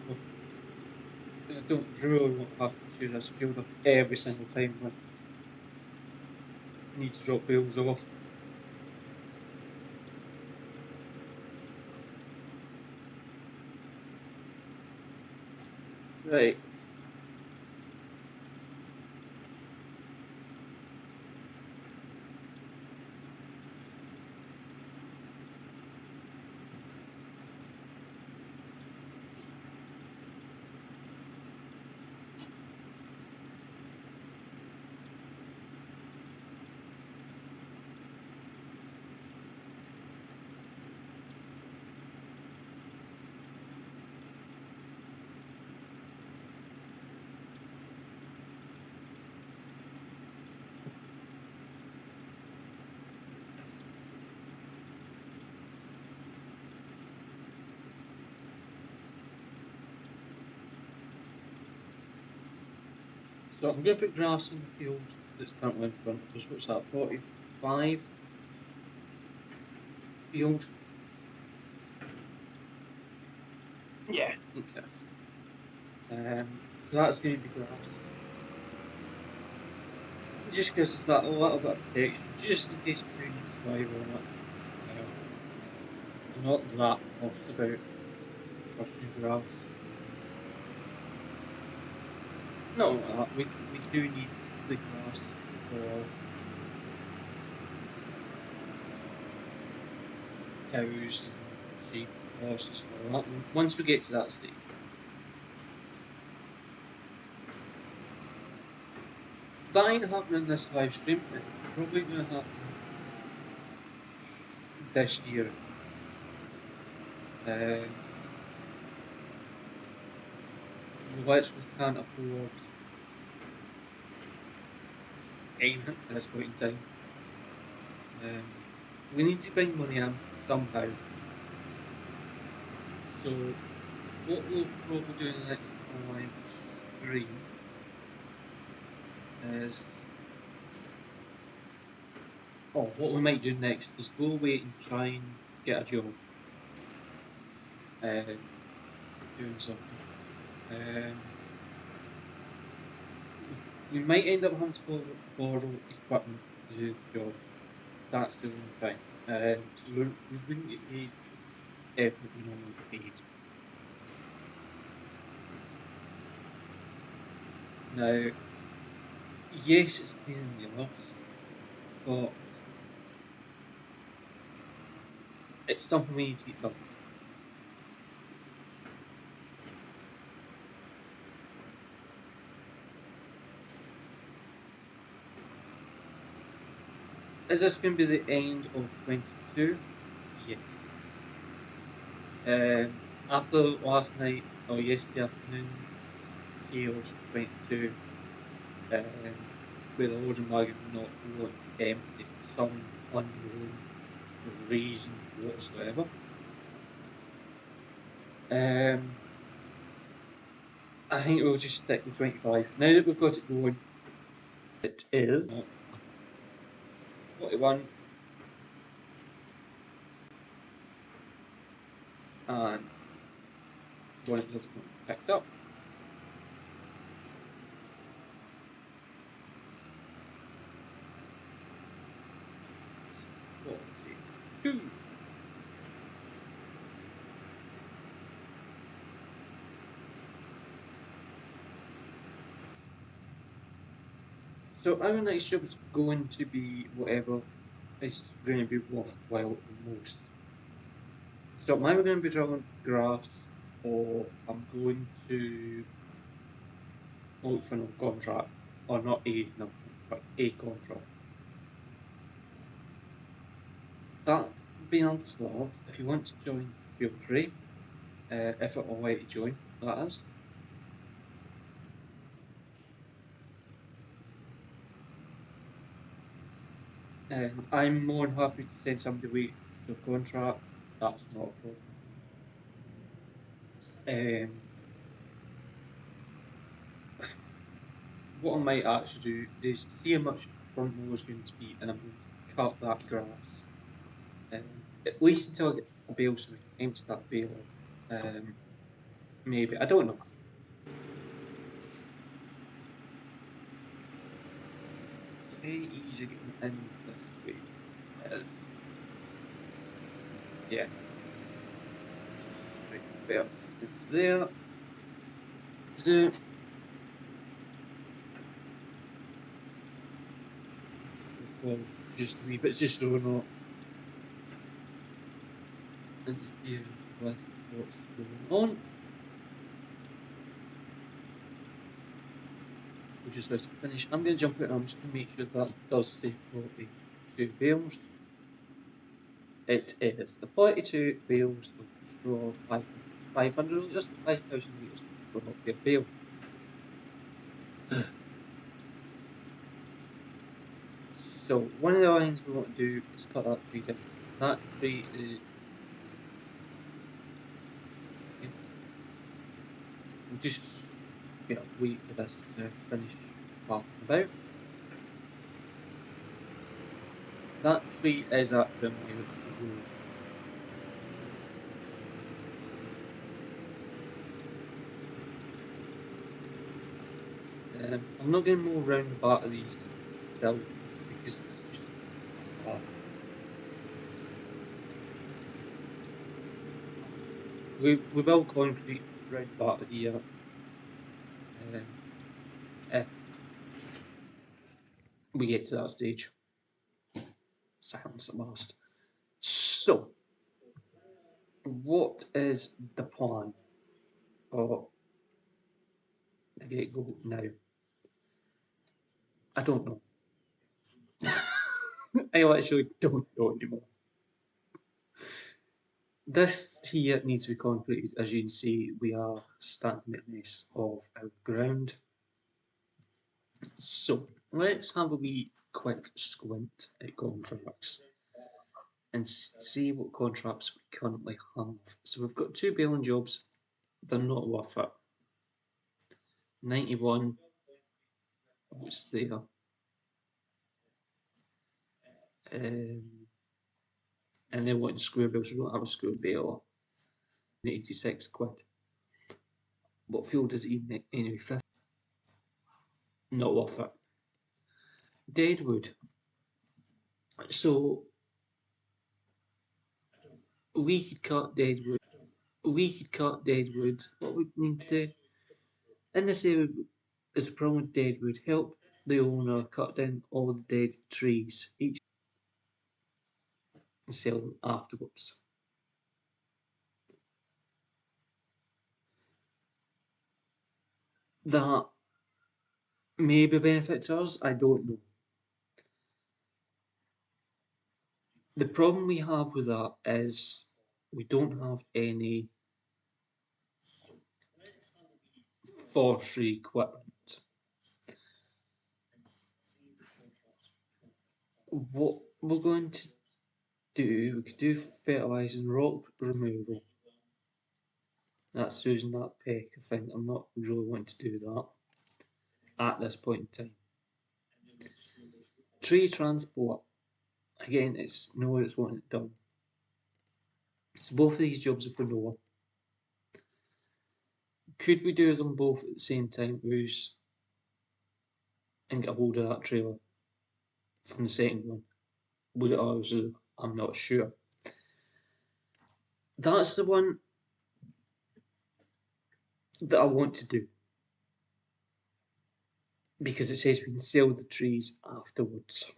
[SPEAKER 1] Because I don't really want to have to chew this field up every single time we need to drop wheels off. Right. So I'm going to put grass in the field that's currently in front of us. What's that, 45 field? Yeah, I think that's. So that's going to be grass. It just gives us that a little bit of protection, just in case we do need to drive on it. I'm not that fussed about crushing grass. Not like that. We do need the grass for cows and sheep, horses, and all that. Once we get to that stage. That ain't happening this live stream. It's probably going to happen this year. We literally can't afford payment at this point in time. We need to bring money in somehow. So what we'll probably do in the next live stream is, what we might do next is go away and try and get a job. Doing something. We might end up having to borrow equipment to do the job. That's the only thing. So we wouldn't get paid everything we normally get paid. Now, yes, it's a pain in the arse, but it's something we need to get done. Is this going to be the end of 22? Yes. After last night, or yesterday afternoon's Chaos 22, where the loading wagon not looked empty for some unknown reason whatsoever. I think we'll just stick with 25. Now that we've got it going, it is 41 and one it hasn't picked up. It's 42. So our next job is going to be whatever is going to be worthwhile the most. So I'm either going to be drilling grass, or I'm going to look for another contract, or not another contract, a contract. That being said, if you want to join, feel free. If it will let you join, that is. I'm more than happy to send somebody away to a contract. That's not a problem. What I might actually do is see how much a front mower is going to be, and I'm going to cut that grass. At least until I get a bale, so we can empty that bale. Maybe, I don't know. It's very easy getting in this way. It's, yeah. Right, better into there. Do well, just a wee bit, just so we're not interfering with what's going on. We'll just let it finish. I'm going to jump out and I'm just going to make sure that does say 42 bales. It is the 42 bales of straw, 500 litres, 5,000 litres of straw per bale. So, one of the things we want to do is cut that tree down. That tree is. Okay. We'll just wait for this to finish farting about. That tree is at Primway Road. I'm not going to move around the back of these buildings because it's just bad. We will concrete round the back of here if we get to that stage. Silence at last. So, what is the plan for the get-go now? I don't know. I actually don't know anymore. This here needs to be concreted. As you can see, we are standing at mess of our ground. So let's have a wee quick squint at contracts and see what contracts we currently have. So we've got 2 baling jobs. They're not worth it. 91. What's there? And then wanting square bales. We don't have a square bale. 86 quid. What fuel does it even anyway? 50. Not worth it. Deadwood. So we could cut deadwood. What we need to do in this area is a problem with deadwood. Help the owner cut down all the dead trees each and sell them afterwards. That maybe benefits us, I don't know. The problem we have with that is we don't have any forestry equipment. What we're going to do, we could do fertilising rock removal. That's using that peck, I think. I'm not really wanting to do that at this point in time. Tree transport. Again, it's Noah that's wanting it done. So both of these jobs are for Noah. Could we do them both at the same time, Bruce, and get a hold of that trailer from the second one? Would it also? I'm not sure. That's the one that I want to do. Because it says we can sell the trees afterwards.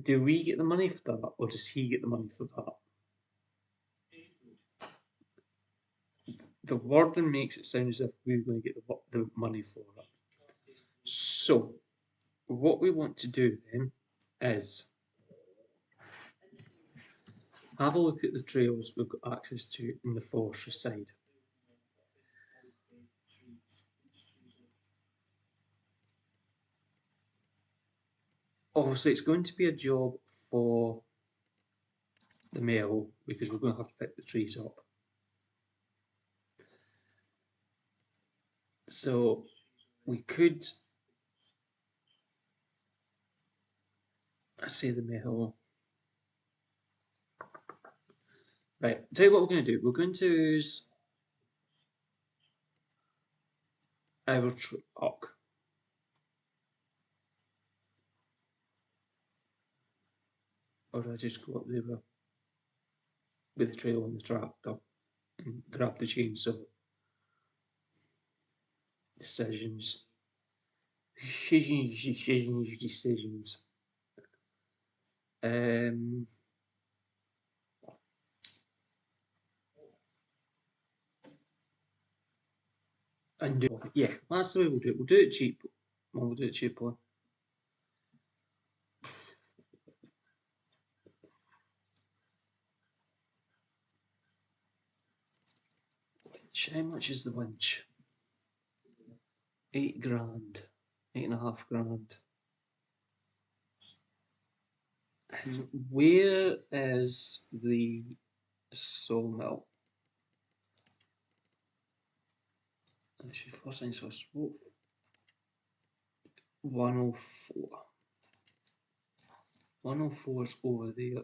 [SPEAKER 1] Do we get the money for that, or does he get the money for that? The wording makes it sound as if we're going to get the money for it. So, what we want to do then is have a look at the trails we've got access to in the forestry side. Obviously, it's going to be a job for the mill because we're going to have to pick the trees up. So, we could, I say the mill, Right, tell you what we're going to do. We're going to use our truck. Or do I just go up there with the trail and the tractor and grab the chainsaw? Decisions. Decisions. And do yeah, that's the way we'll do it. We'll do it cheap. We'll do it cheaply. How much is the winch? 8 grand. 8.5 grand. And where is the sawmill? Actually, first things first. 104. 104 is over there.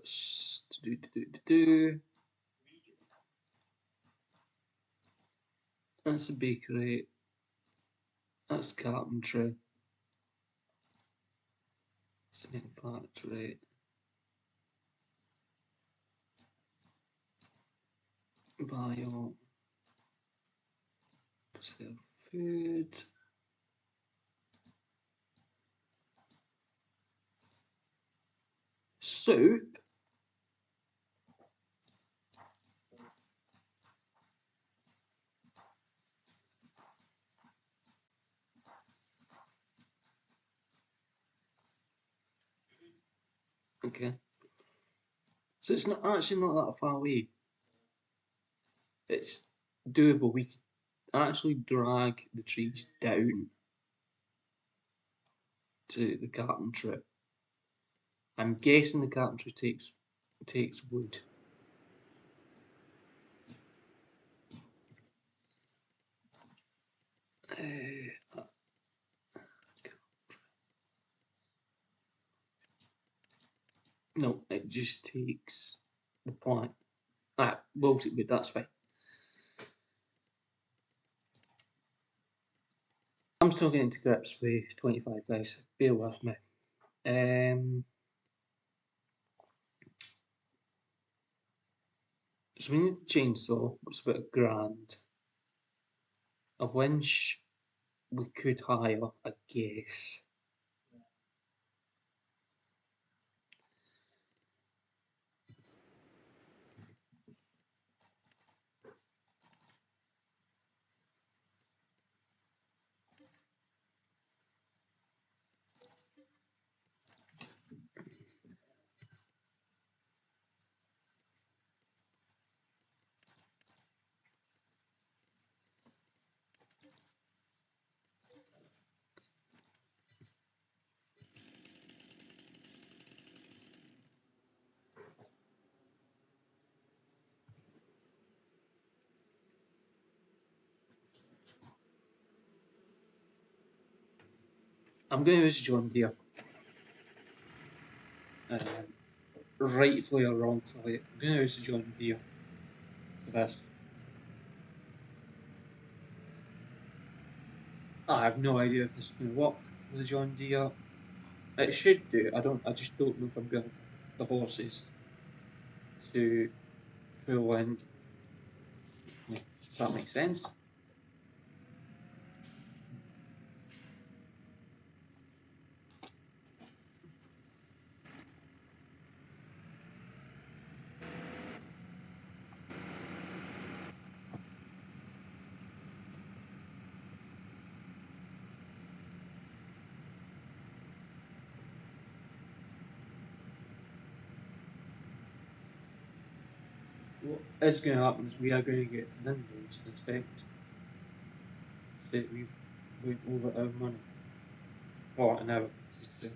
[SPEAKER 1] That's a bakery. That's carpentry. Cement factory. Bio. Sell food. Soup. Okay. So it's not actually not that far away. It's doable. We could actually drag the trees down to the carpentry. I'm guessing the carpentry takes wood. No, it just takes the plant. We'll take wood, that's fine. I'm still getting to grips with 25 guys, bear with me. So we need a chainsaw, which is about £1,000. A winch we could hire, I guess. I'm going to use John Deere. Rightfully or wrongfully, I'm going to use John Deere for this. I have no idea if this is going to work with the John Deere. It should do. I just don't know if I'm going to have the horses to pull in. Does that make sense? What is going to happen is we are going to get an invoice instead. Say we went over our money. Or an hour, I should say.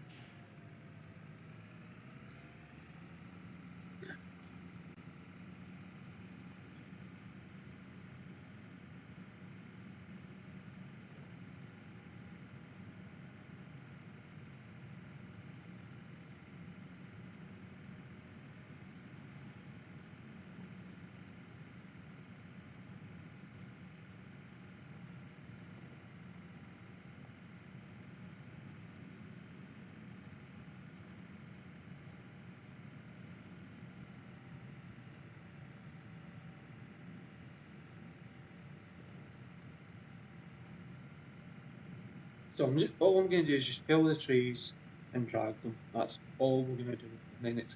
[SPEAKER 1] So all I'm going to do is just fill the trees and drag them. That's all we're going to do, and then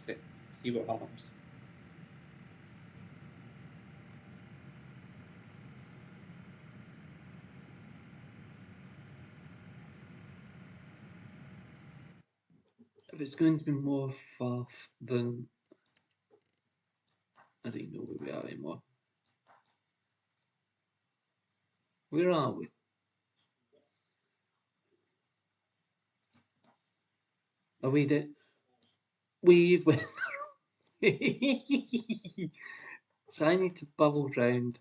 [SPEAKER 1] see what happens. If it's going to be more faff, then I don't know where we are anymore. Where are we? Are we dead? We've went. So I need to bubble round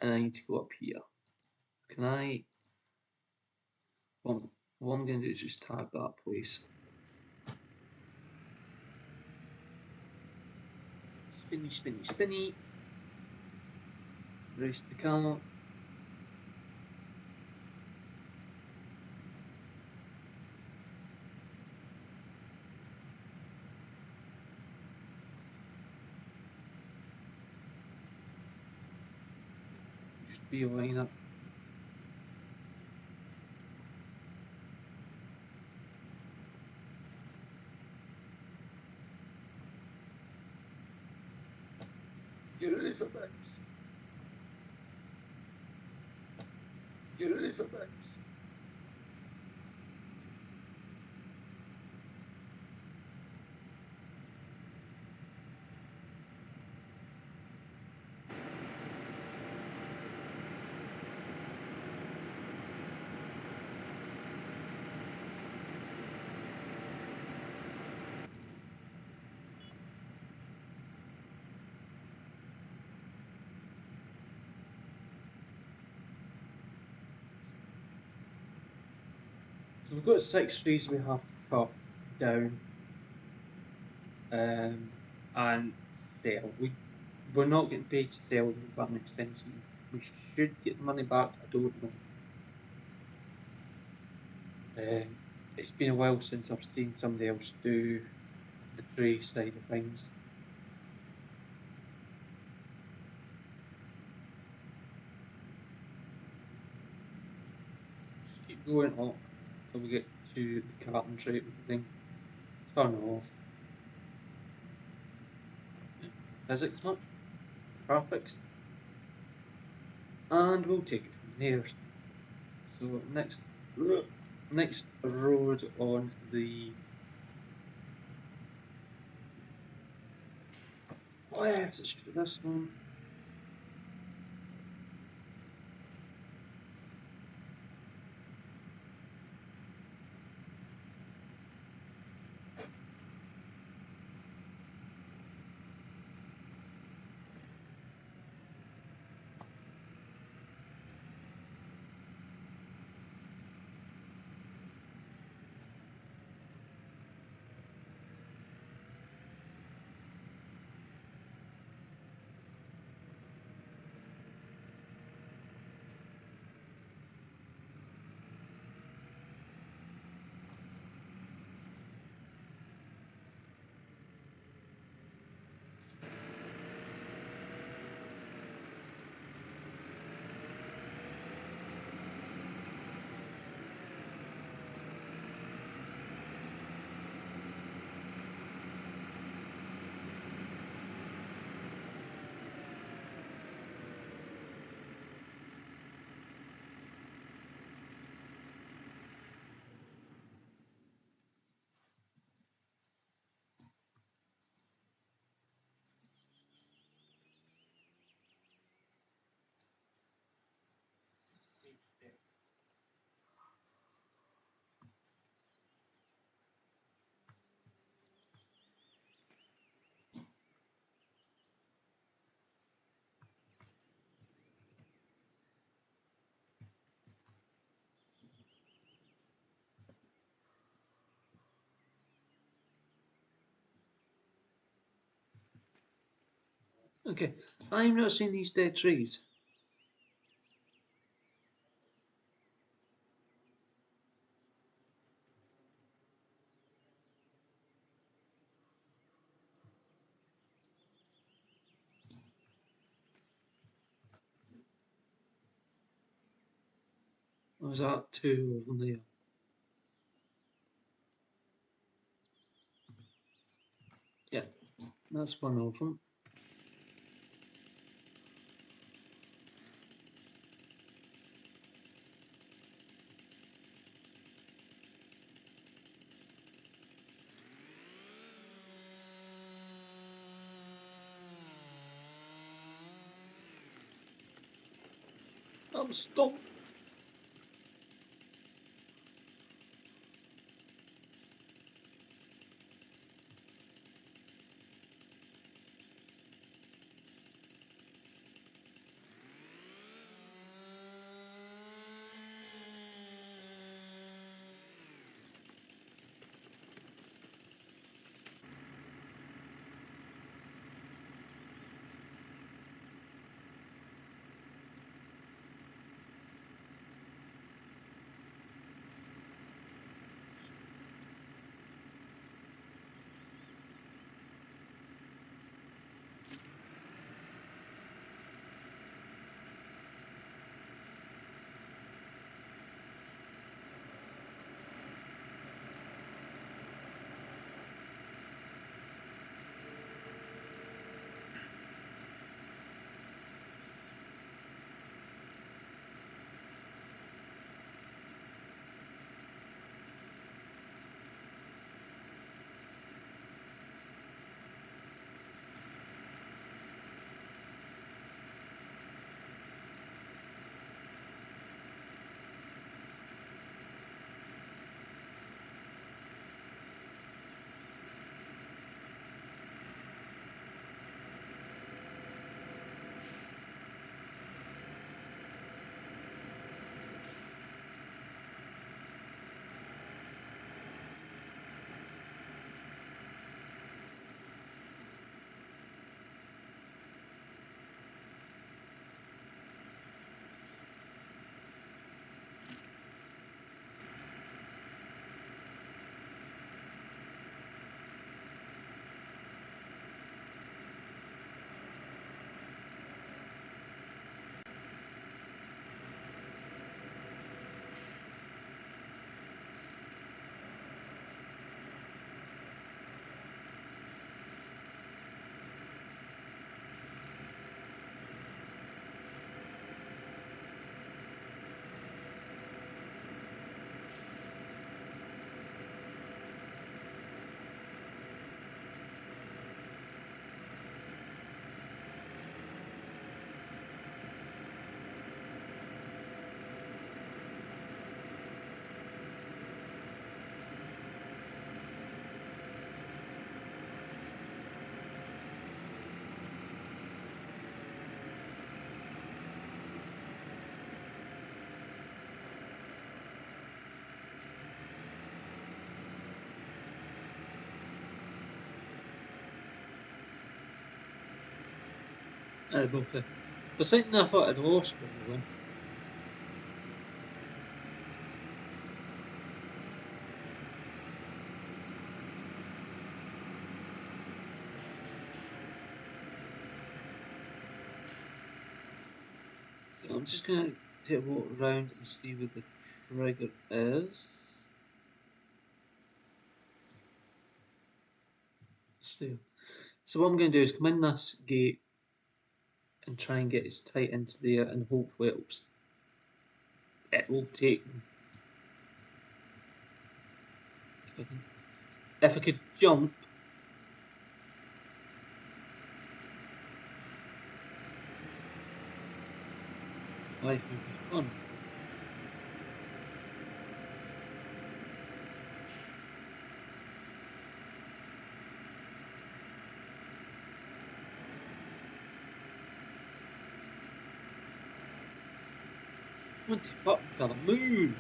[SPEAKER 1] and I need to go up here. Can I? Well, what I'm going to do is just tag that place. Spinny, spinny, spinny. Race the car. Just be line up. Get ready for bikes. Get ready for bikes. So we've got 6 trees we have to cut down and sell. We're not getting paid to sell them, if that makes sense. We should get the money back. I don't know. It's been a while since I've seen somebody else do the tree side of things. Just keep going up until we get to the carpentry thing. Turn off. Physics much? Perfect. And we'll take it from there. So next road on the left, let's do this one. Okay, I'm not seeing these dead trees. Was that two of them there? Yeah, that's one of them. I'm stumped. I'd go for. For something I thought I'd lost one. So I'm just gonna take a walk around and see where the trigger is. Still. So what I'm gonna do is come in this gate and try and get as tight into there, and hopefully it will take. If I could jump. Life would be fun. What the fuck? Gotta move!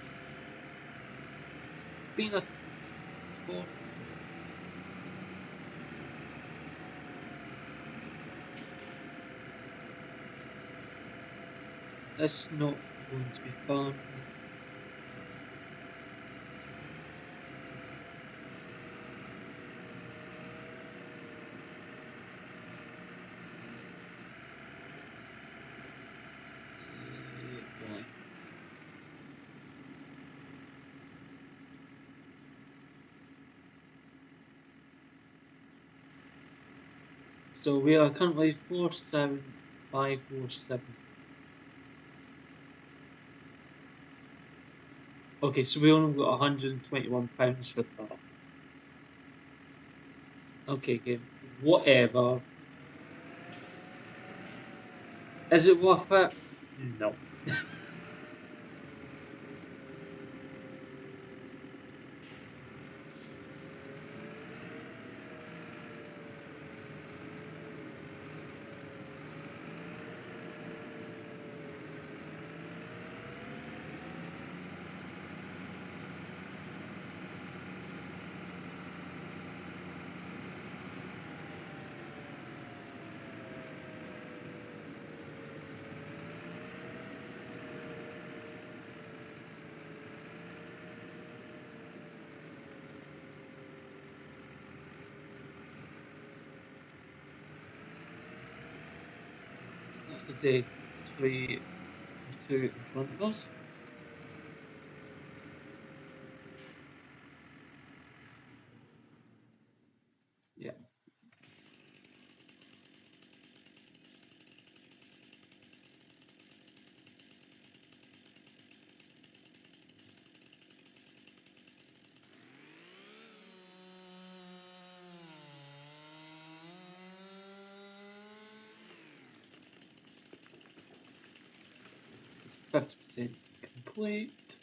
[SPEAKER 1] Being a. That's not going to be fun. So we are currently 47547. Okay, so we only got £121 for that. Okay, game. Whatever. Is it worth it? No. That's the day. 3 or 2 in front of us. Yeah. It's 50% complete.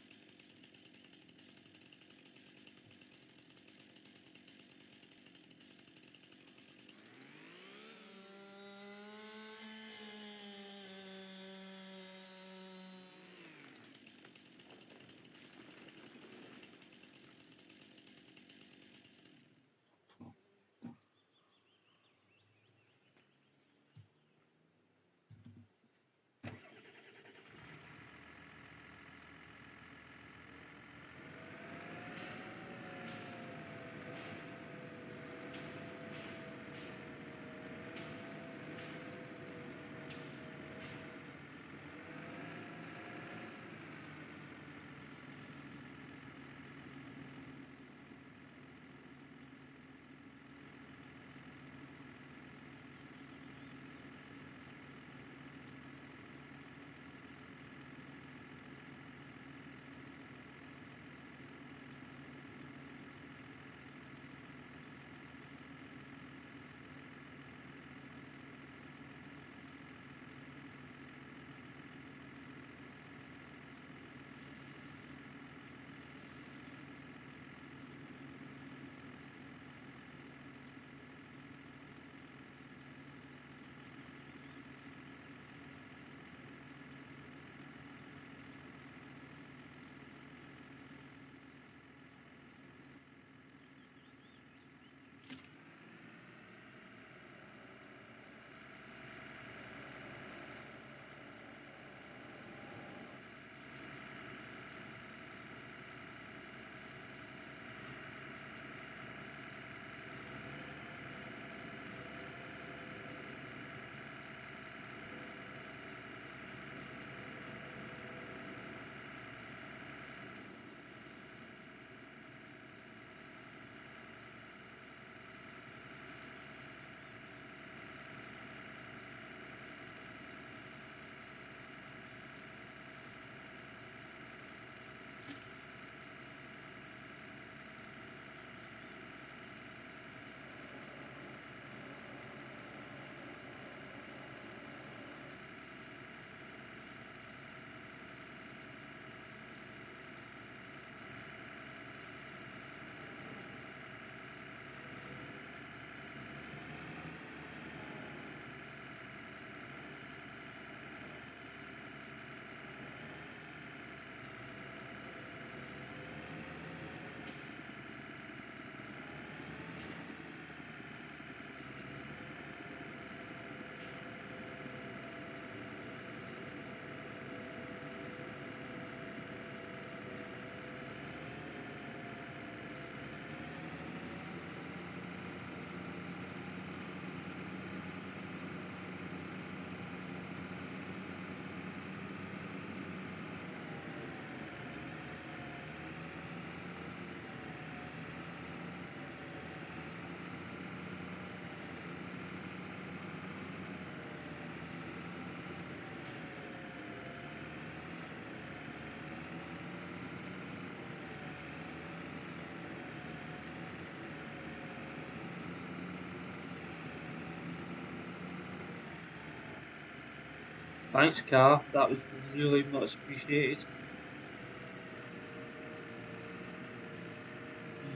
[SPEAKER 1] Thanks, car. That was really much appreciated.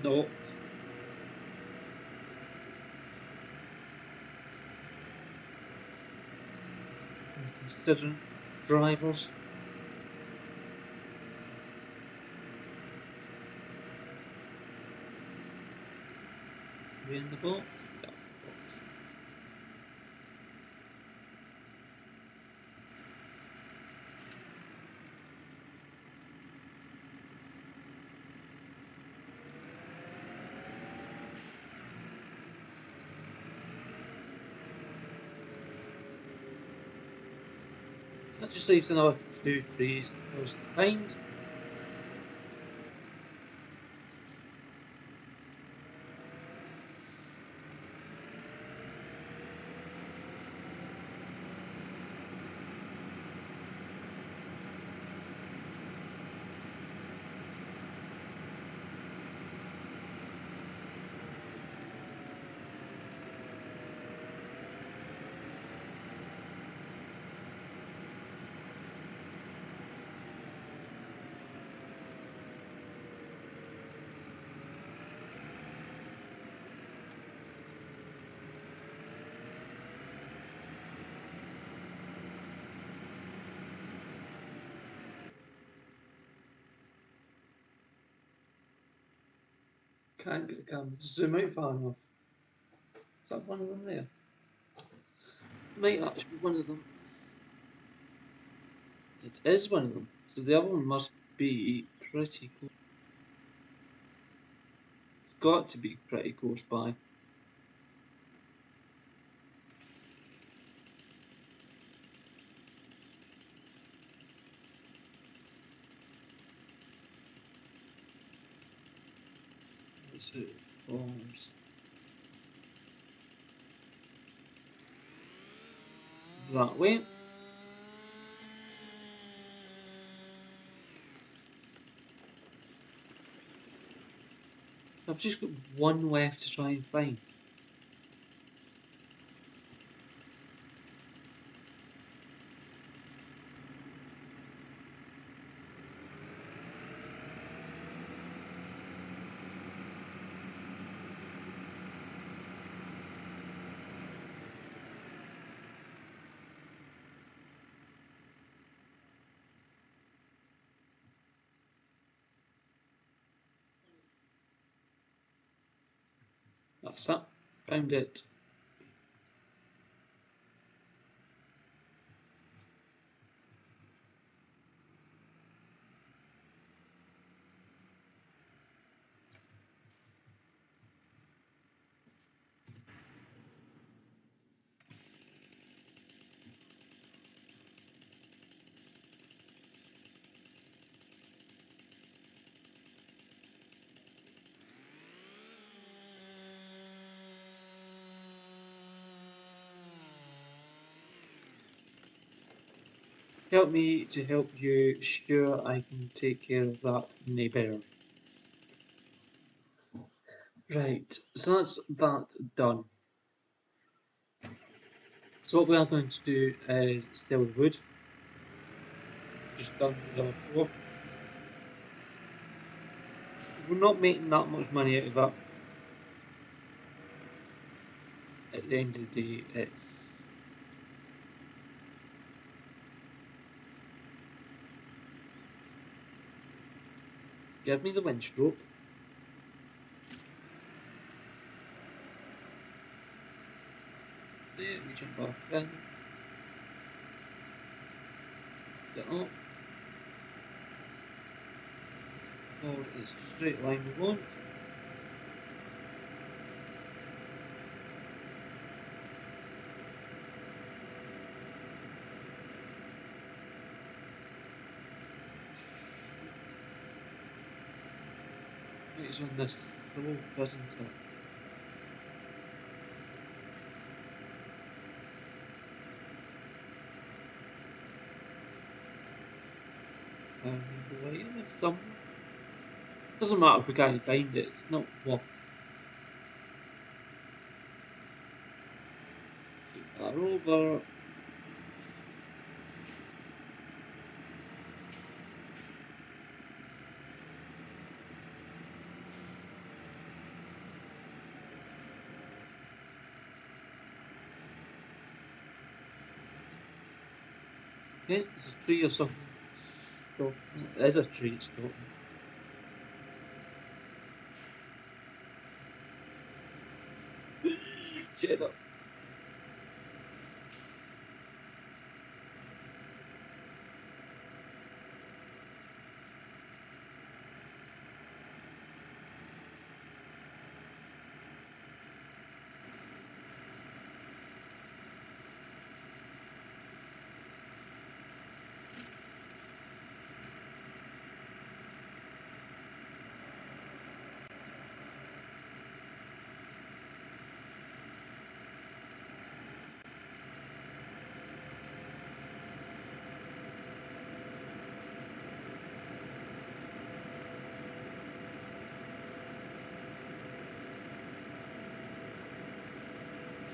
[SPEAKER 1] Not considering drivers. Are we in the box? Yeah, box. That just leaves another 2 trees to close behind. Can't get the camera to zoom out far enough. Is that one of them there? Might actually be one of them. It is one of them. So the other one must be pretty close. It's got to be pretty close by. Let's see. Falls. That way. I've just got one left to try and find. That's it. Found it. Help me to help you. Sure, I can take care of that neighbour. Right, so that's that done. So what we are going to do is sell the wood. Just done the other floor. We're not making that much money out of that. At the end of the day, it's give me the winch rope. There, we jump off in. Get up. Or it's a straight line we want. It's on this slope, isn't it? Right in it somewhere. Doesn't matter if we can't find it, it's not worth. Take that over. Yeah, it's a tree or something. Stop. It is a tree, it's not. Cheddar.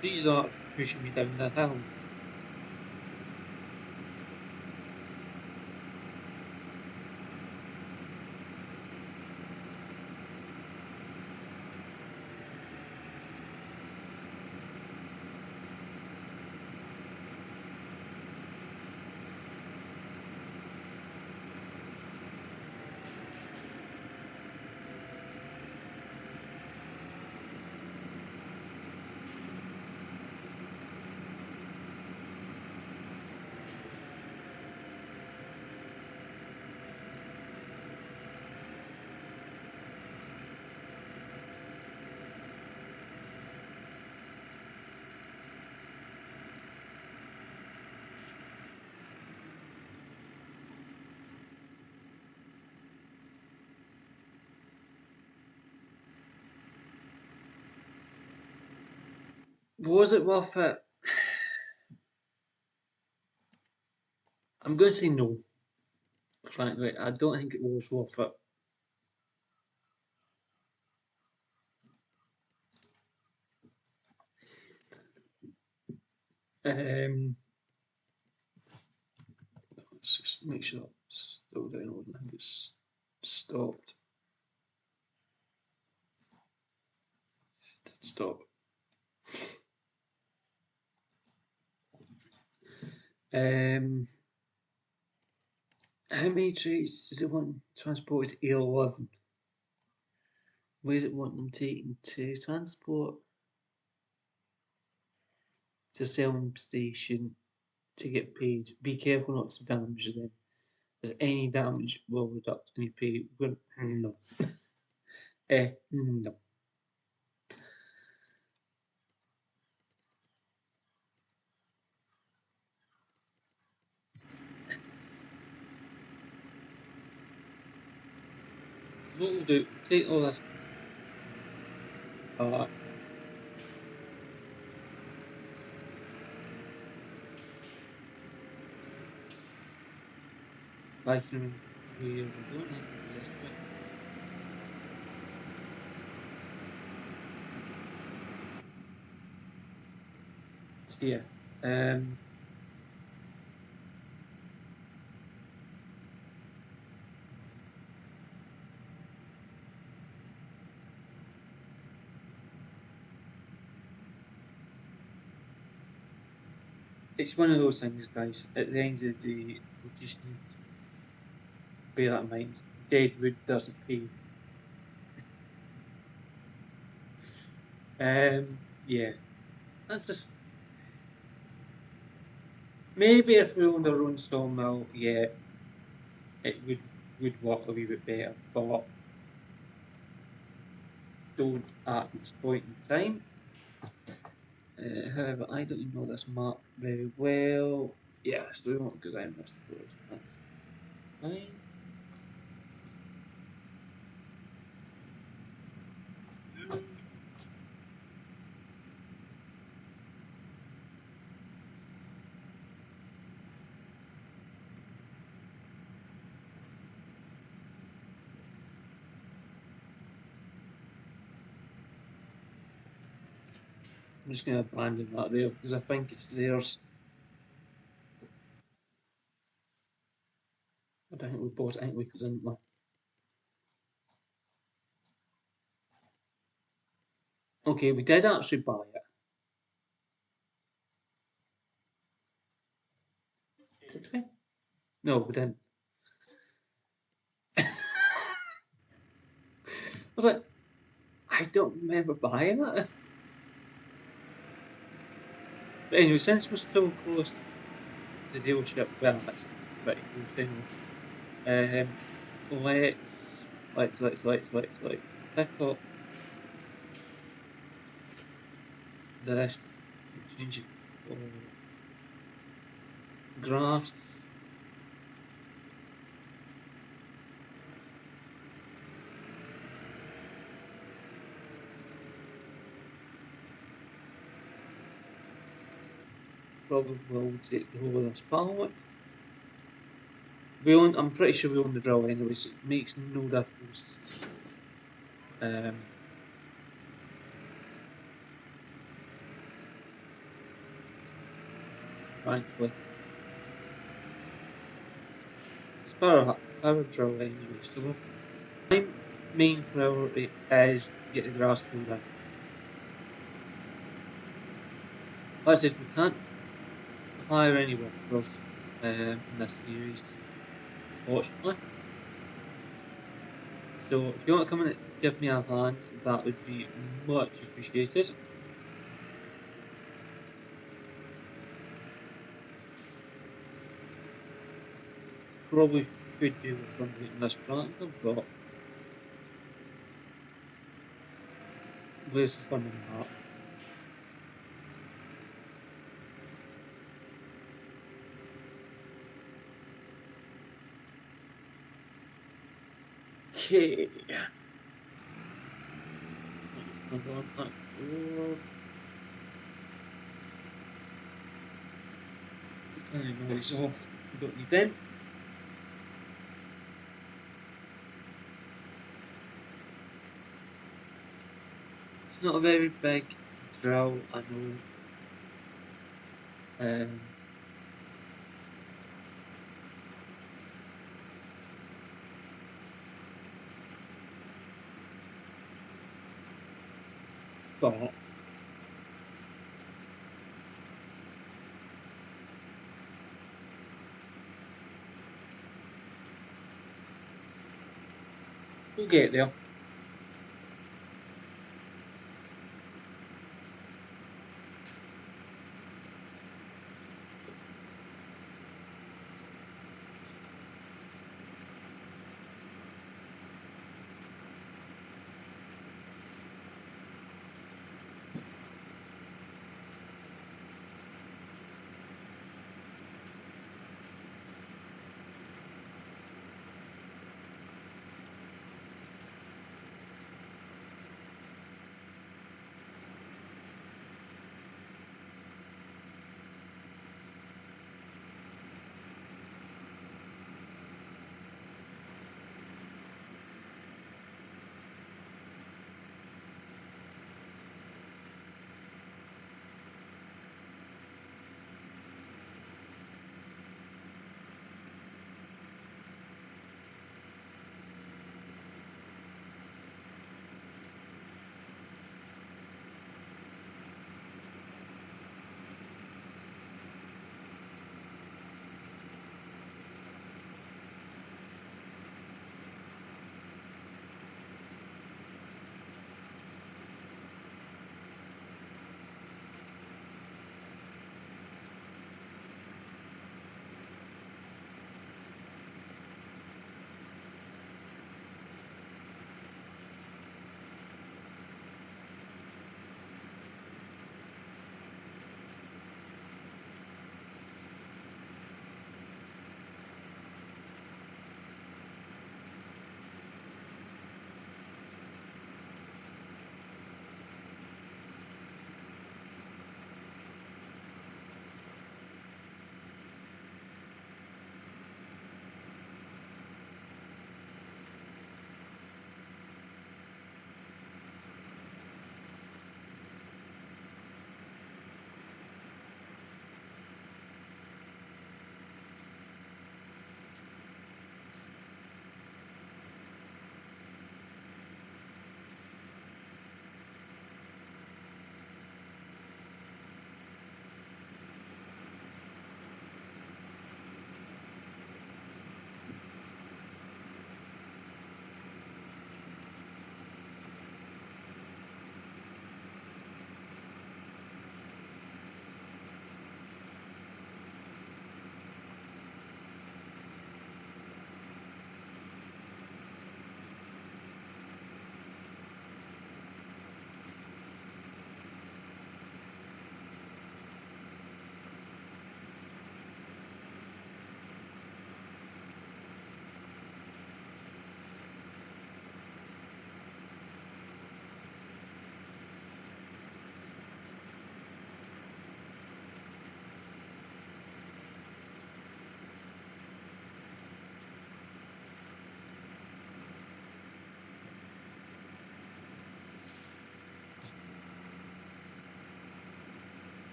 [SPEAKER 1] Trees are pushing me down the hill. Was it worth it? I'm going to say no. Frankly, I don't think it was worth it. Let's just make sure it's still downloading. I think it's stopped. Stop. How many traits does it want transported to A11? Where does it want them taken to transport? To selling station to get paid. Be careful not to damage them. As any damage will reduce any pay. No. No. What we'll do, take all this apart. Like we don't have this bit. So yeah. It's one of those things, guys. At the end of the day, we just need to bear that in mind. Dead wood doesn't pay. Yeah. That's just maybe if we owned our own sawmill, yeah, it would work a wee bit better, but don't at this point in time. However, I don't know this map very well. Yeah, so we won't go down this road. That's fine. I'm just going to abandon that there because I think it's theirs. I don't think we bought it. I think we didn't. Okay, we did actually buy it. Did we? No, we didn't. I was like, I don't remember buying it. But anyway, since we're so close to the dealership, well, that's pretty close anyway. Let's pick up this and change it for grass. Probably will take the whole of this pallet. I'm pretty sure we own the drill anyway, so it makes no difference. Frankly, it's power drill anyway. So my main priority is to get the grass pulled in. Like I said, we can't hire any workers in this series, unfortunately. So if you want to come in and give me a hand, that would be much appreciated. Probably could do with somebody in this tractor, but where's the fun in that? Okay. Hold on, axle. Turning noise off. We don't need them. It's not a very big drill, I know. Um, but we'll get there.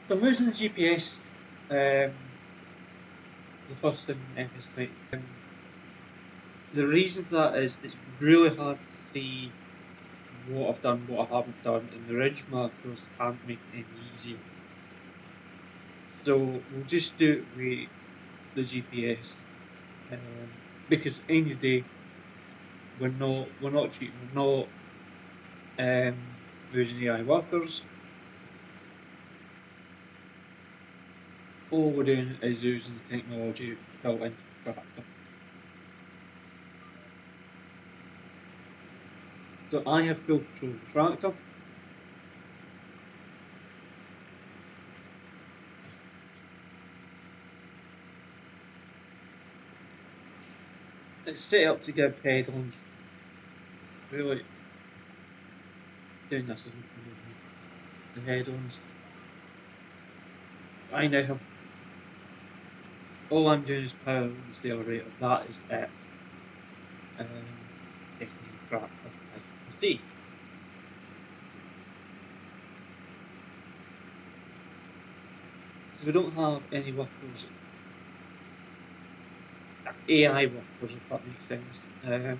[SPEAKER 1] So I'm using the GPS for the first time in FS20. The reason for that is it's really hard to see what I've done, what I haven't done, and the ridge markers aren't making it any easier. So we'll just do it with the GPS, because any day we're not cheating, we're not using AI workers. All we're doing is using the technology built into the tractor. So I have full control of the tractor. It's set up to give headlands. Really, doing this isn't really the headlands. I now have, all I'm doing is powering the accelerator. That is it. Taking the tractor, as you can see. So we don't have any workers, AI workers, if that makes sense. We're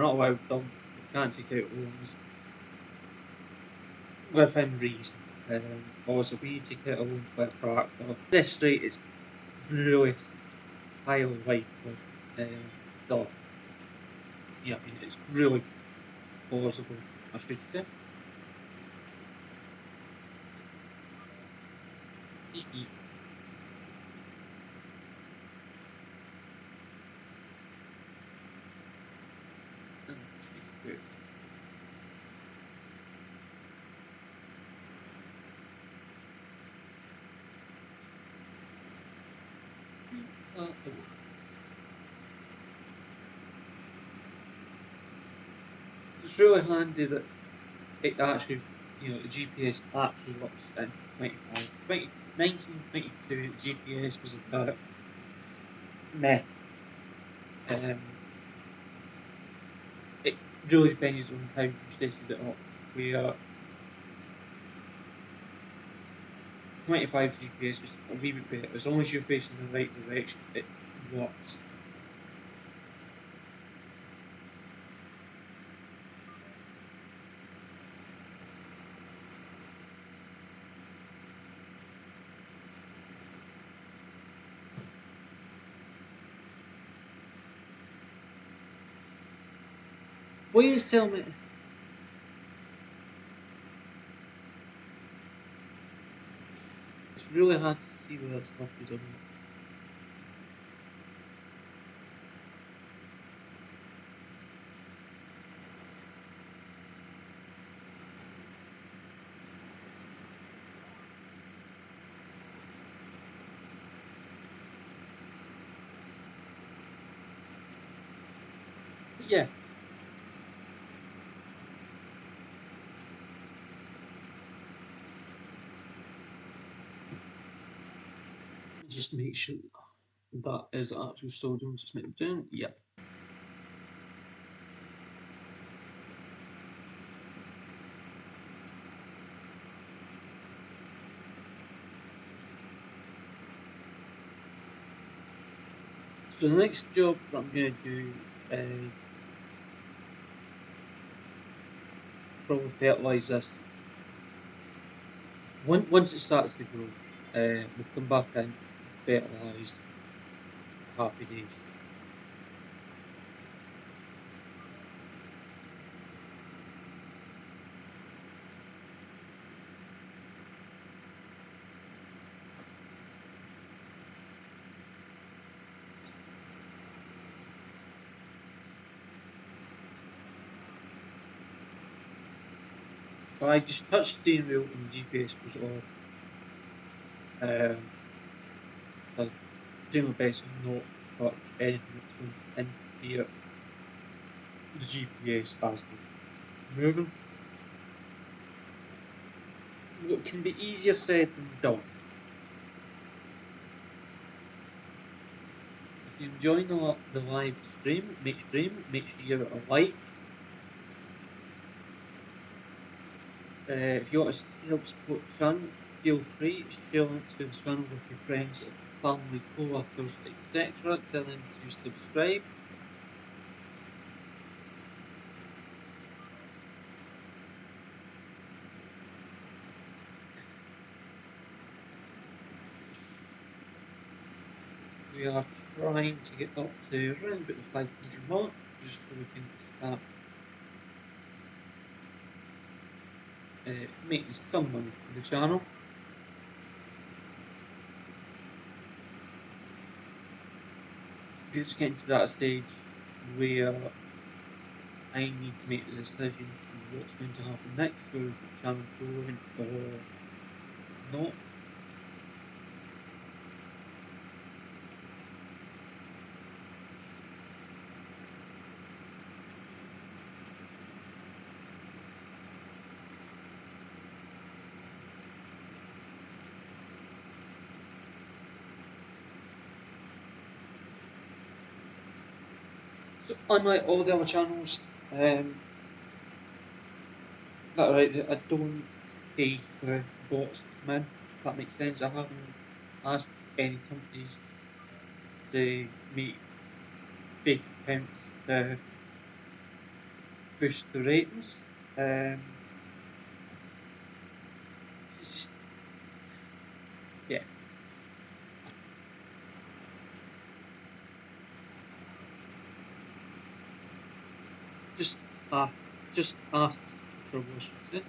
[SPEAKER 1] not allowed them. We can't take out loans within reason. Also, we take out a loan for a tractor. This rate is really highly likely that, yeah, I mean, it's really plausible, I should say. It's really handy that it actually, the GPS actually works in 25. 1922, the GPS was a bit meh. It really depends on how you set it up. We are 25 GPS is a wee bit better. As long as you're facing the right direction, it works. Please tell me. It's really hard to see whether it's lifted or not. But yeah. Just make sure that is actual sodium. Just make it down. Yeah. So the next job that I'm going to do is probably fertilise this. Once it starts to grow, we'll come back in, fertilise, happy days. So I just touch the steering wheel and the GPS goes off. So doing my best not to touch anything that's going to interfere with the GPS as we're moving. What can be easier said than done. If you're enjoying the live stream, make sure you give it a like. If you want to help support the channel, Feel free to share links to the channel with your friends, family, co-workers, etc. Tell them to subscribe. We are trying to get up to around about the 500 mark, just so we can start making some money for the channel. If it's getting to that stage where I need to make the decision on what's going to happen next, whether the channel growing or not. So unlike all the other channels, that right, I don't pay for bots to come in. If that makes sense. I haven't asked any companies to make fake accounts to boost the ratings. It's just, yeah. Just uh, just asks for trouble, I should say.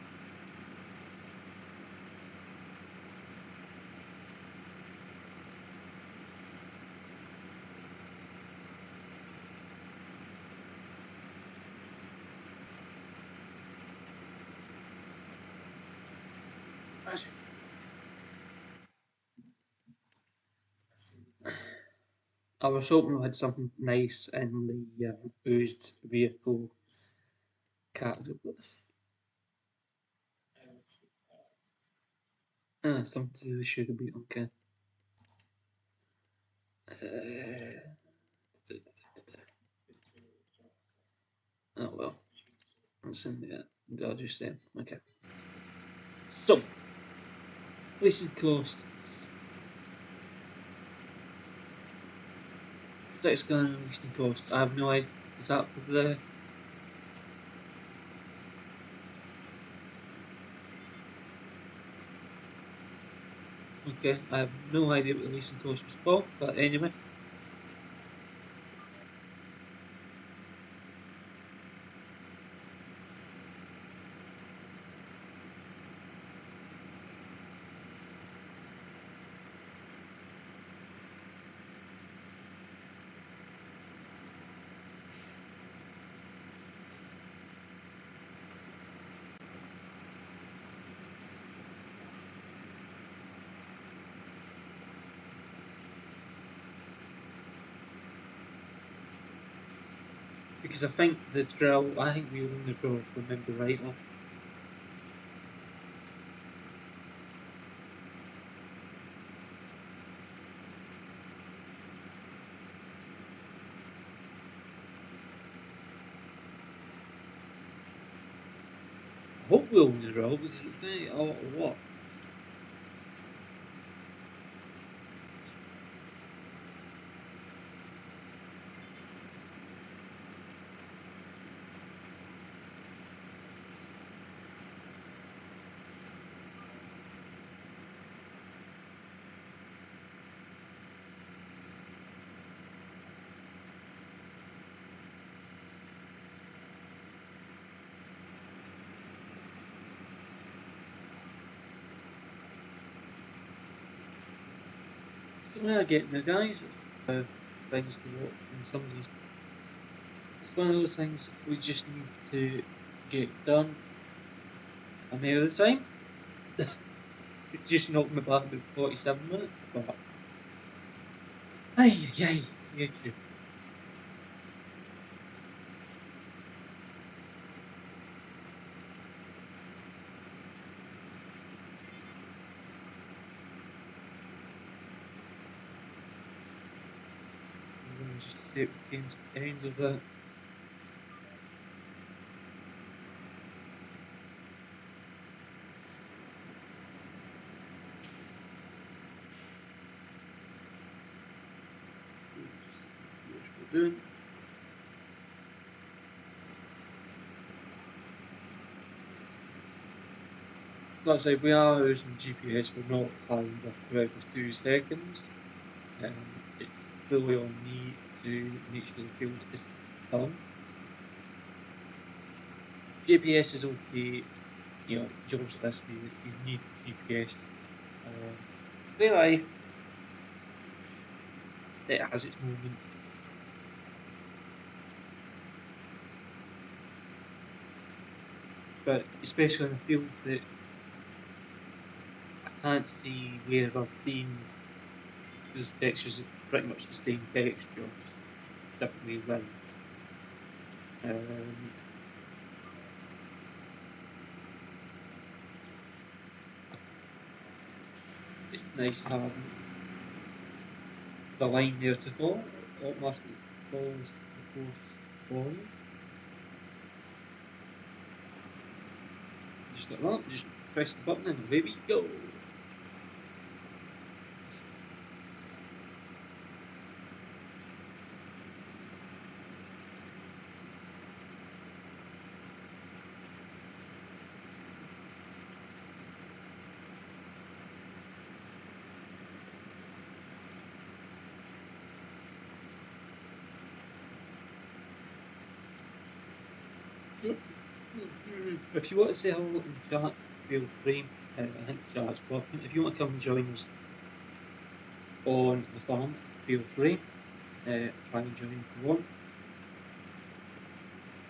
[SPEAKER 1] I was hoping we had something nice in the boozed vehicle category. What the something to do with sugar beet, okay. Oh well, it's in the I'll just then. Okay. So, leasing costs. 6 grand leasing cost. I have no idea. Is that for the. Okay, I have no idea what the leasing cost was for, but anyway. Because I think I think we won the drill, if I remember rightly. I hope we won the drill because it's going to get a lot of work. So we are getting there, guys. It's things to watch from some of these. It's one of those things we just need to get done a minute at a time. It just knocked me back about 47 minutes, but. Ay, ay, ay, YouTube. So I'm going to just see against the end of that. doing. That's like we are using GPS, we're not applying the forever 2 seconds. It's fully on me to make sure the field is done. GPS is okay, you know, jobs like this where you need GPS. Real life, it has its moments. But especially in a field that I can't see where I've been, because the texture's pretty much the same texture, just different way around. It's nice having the line there to follow. It automatically follows the course for you. Just like that, just press the button and away we go. If you want to say hello in chat, feel free. I think chat's working. If you want to come and join us on the farm, feel free. Try and join if you want.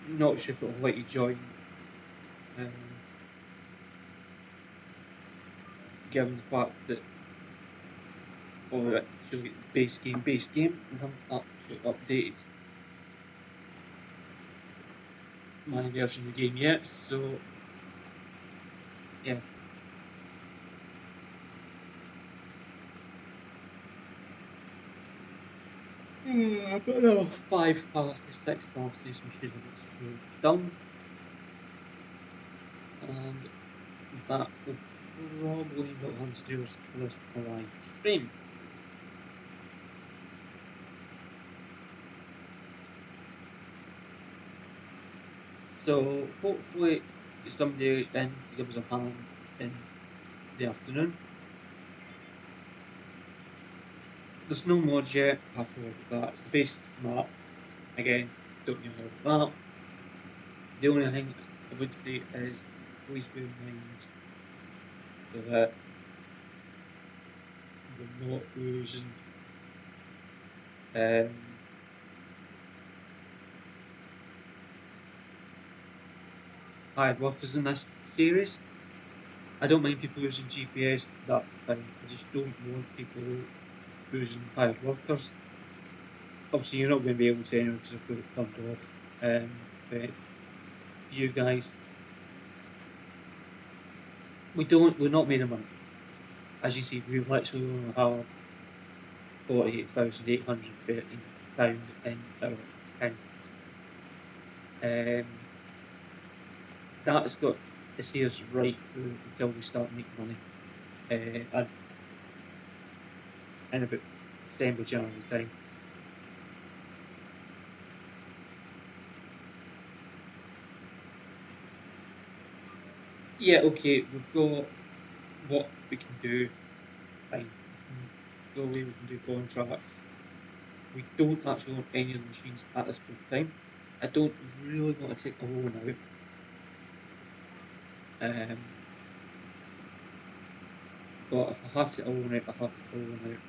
[SPEAKER 1] Not sure if it'll let you join, given the fact that actually base game, we haven't actually updated my version of the game yet, so yeah. But no, 5 passes, 6 passes, we should have it done. And that will probably what I want to do is for this live stream. So hopefully somebody in to give us a hand in the afternoon. There's no mods yet, I have to look at that. It's the base map. Again, don't need more about that. The only thing I would say is please bear in mind that we're not using hired workers in this series. I don't mind people using GPS, that's fine. I just don't want people using hired workers. Obviously, you're not going to be able to anyway because I've got it turned off. But you guys, we're not making money. As you see, we literally only have £48,830 in our account. That's got to see us right through until we start making money. In about December, January time. Yeah, okay, we've got what we can do. Fine. We can go away, we can do contracts. We don't actually want any of the machines at this point in time. I don't really want to take a loan out. But if I have to own it, I have to own it.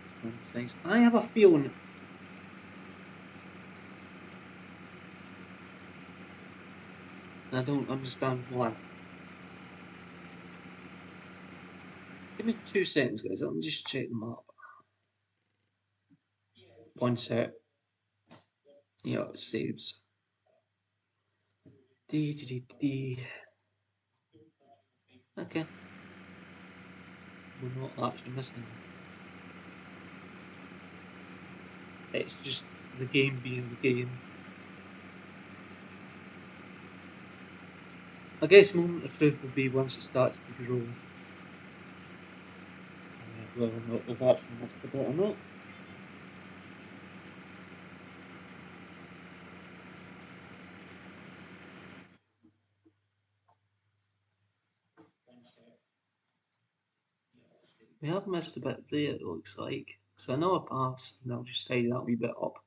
[SPEAKER 1] It's one of the things. I have a feeling. I don't understand why. Give me 2 seconds, guys. Let me just check the map. One sec. Yeah, it saves. Okay. We're not actually missing that. It's just the game being the game. I guess the moment of truth will be once it starts to grow. Whether or not we've actually missed the bit or not. We have missed a bit there, it looks like. So another pass, and I'll just tidy that wee bit up.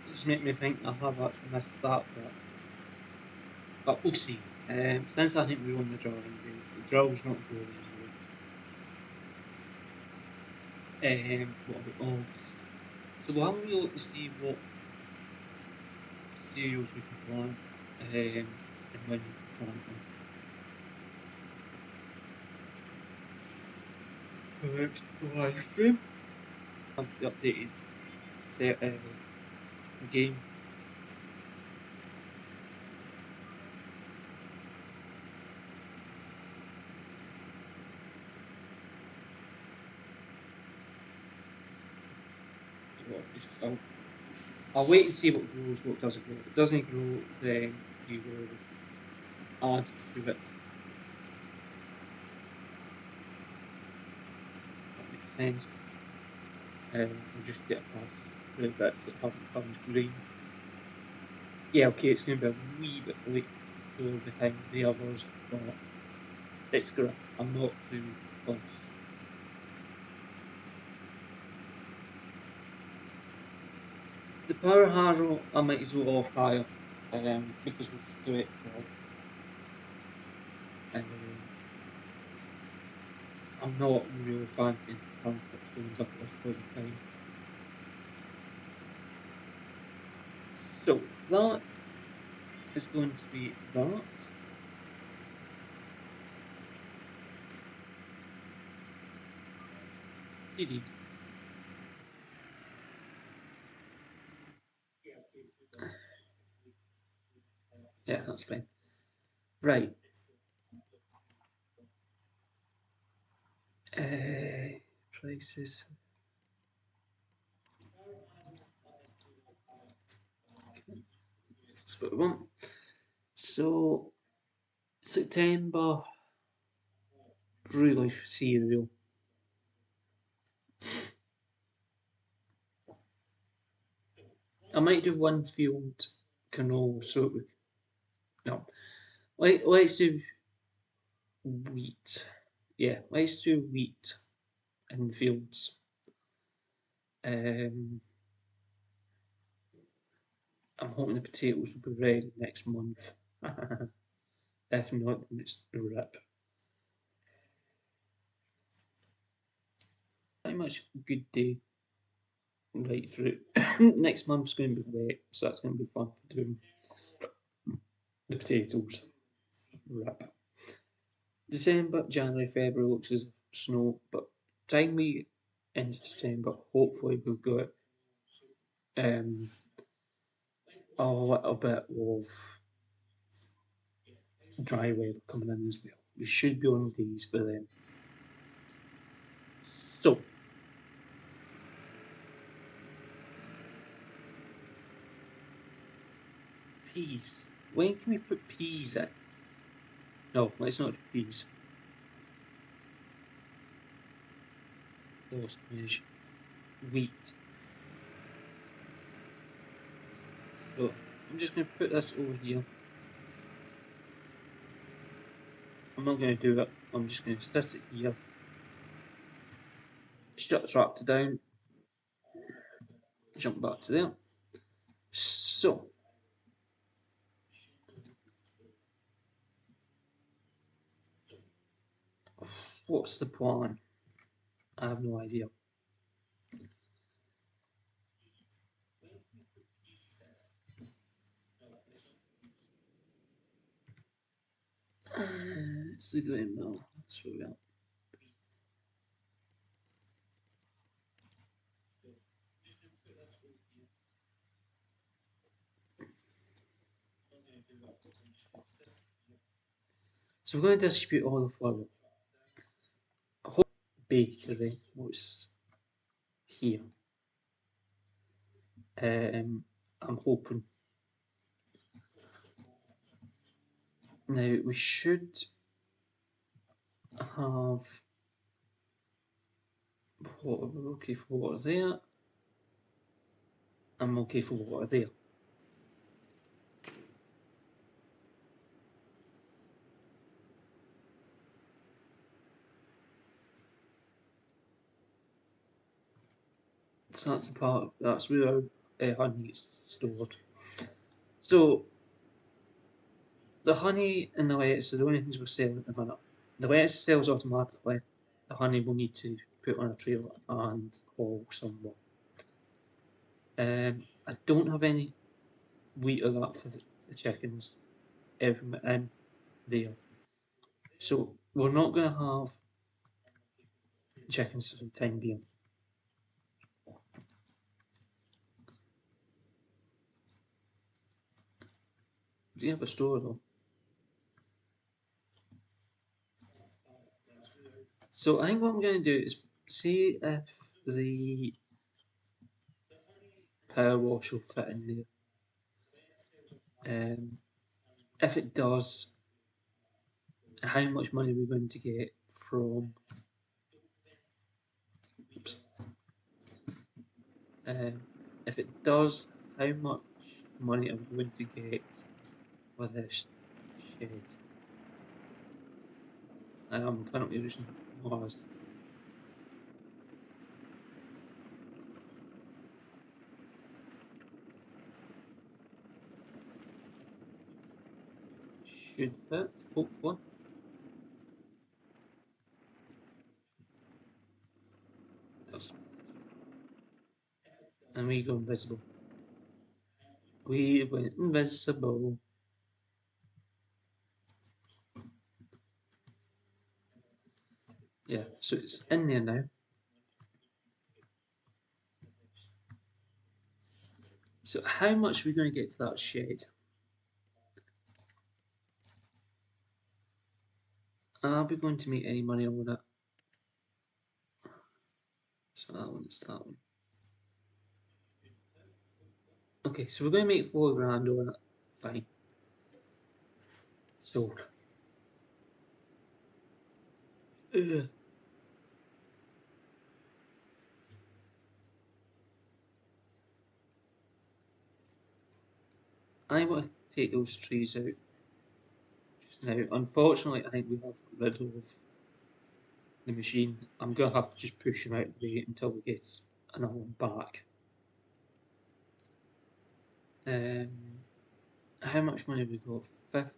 [SPEAKER 1] Just make me think I have actually missed that bit. But we'll see. Since I think we won the draw anyway, the draw was not good anyway. What about August? So we'll have a look to see what cereals we can plant and when we can plant them. The next live stream. Have the updated set, game. I'll wait and see what grows, what doesn't grow. If it doesn't grow, then you will add to it. That makes sense. We'll just get past the bits that haven't turned green. Yeah, okay, it's going to be a wee bit late, slow behind the others, but it's great. I'm not too close. The power harrow, I might as well off higher, because we'll just do it for. I'm not really fancying trying to put stones up at this point in time. So that is going to be that. GD. Yeah, that's fine. Right. Prices. That's what we want. So September really cereal. I might do one field canola, so we, no. Let's do wheat. Yeah, let's do wheat in the fields. I'm hoping the potatoes will be ready next month. If not, then it's a rip. Pretty much a good day right through. Next month's going to be wet, so that's going to be fun for doing the potatoes. Rip. December, January, February looks as snow, but time we into December, hopefully we've got a little bit of dry weather coming in as well. We should be on these by then. So, peas. When can we put peas in? No, let's not do peas. Lost measure. Wheat. So, I'm just going to put this over here. I'm not going to do it. I'm just going to set it here. Shut the tractor down. Jump back to there. So, what's the plan? I have no idea. It's the grain mill. That's where we are. So we're going to distribute all the flour. Bakery was here. I'm hoping. Now we should have water. Okay for water there. I'm okay for water there. So that's the part. That's where our honey gets stored. So the honey and the lettuce are the only things we're selling at the minute. The lettuce sells automatically. The honey will need to put on a trailer and haul somewhere. I don't have any wheat or that for the chickens in there. So we're not going to have chickens for the time being. Do you have a store though? So I think what I'm going to do is see if the power wash will fit in there. If it does, how much money we're going to get from. Oops. If it does, how much money I'm going to get for this shed. I'm currently using Mars. Should fit, hopefully. Does. And we go invisible. We went invisible. Yeah, so it's in there now. So how much are we going to get for that shed? Are we going to make any money on it? So that one's that one. Okay, so we're going to make £4 on it. Fine. Sold. Ugh. I want to take those trees out just now. Unfortunately, I think we have got rid of the machine. I'm going to have to just push him out of the way until we get another one back. How much money have we got? £52.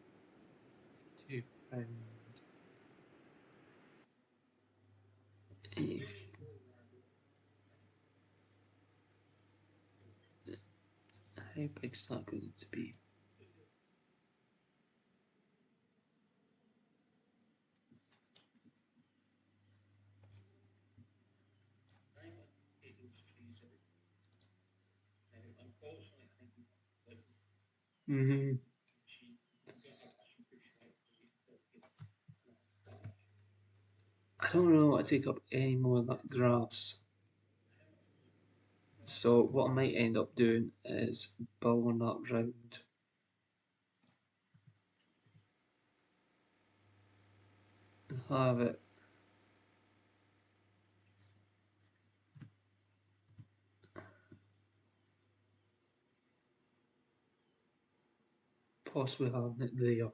[SPEAKER 1] How big's that going to be? I don't really want to take up any more of that grass. So what I might end up doing is building that round. And have it possibly having it there.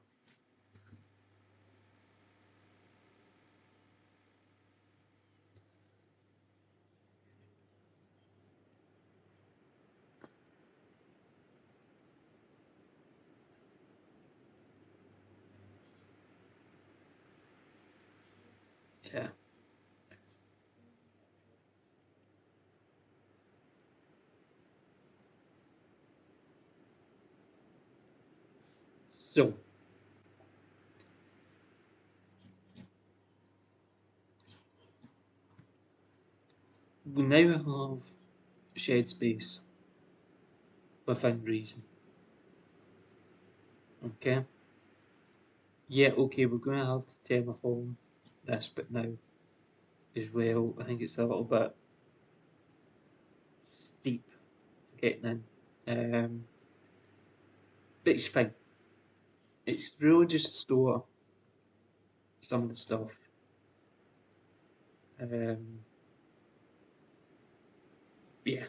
[SPEAKER 1] Yeah. So we now have shed space within reason. Okay. Yeah, okay, we're going to have to terraform this bit now as well. I think it's a little bit steep for getting in. But it's fine. It's really just to store some of the stuff. Yeah.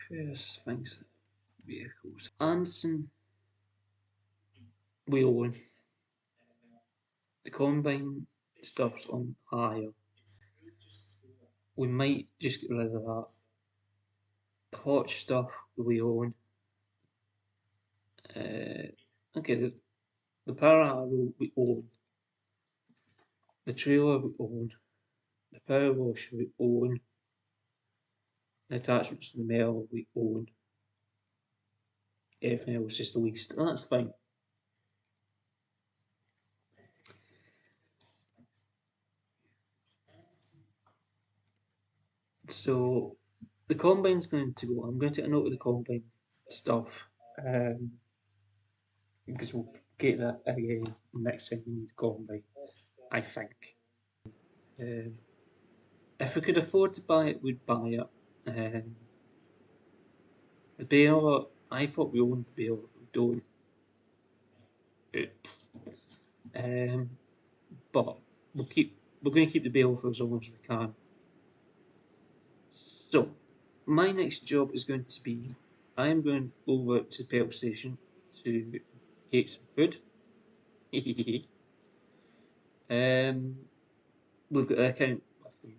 [SPEAKER 1] Where's things? Vehicles. Anderson, we own. The combine stuff's on hire. We might just get rid of that. The hot stuff we own. Okay, the power harrow we own. The trailer we own. The power washer we own. The attachments to the mill we own. Everything else is the least. That's fine. So the combine's going to go. I'm going to take a note of the combine stuff. Because we'll get that again next time we need a combine, I think. If we could afford to buy it, we'd buy it. The baler, I thought we owned the baler, we don't. Oops. But we're going to keep the baler for as long as we can. So, my next job is going to be, I'm going over to the petrol station to get some food. We've got an account left in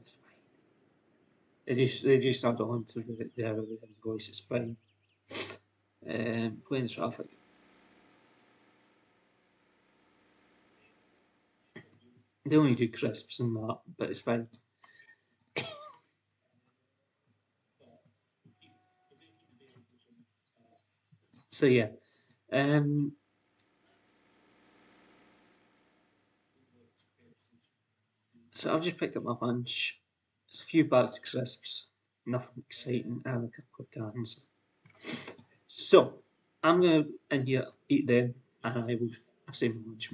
[SPEAKER 1] this. They just add on to their invoice. It's fine. Playing the traffic. They only do crisps and that, but it's fine. So yeah, so I've just picked up my lunch. It's a few bags of crisps, nothing exciting, and a couple of cans. So I'm gonna in here eat them, and I will say my lunch,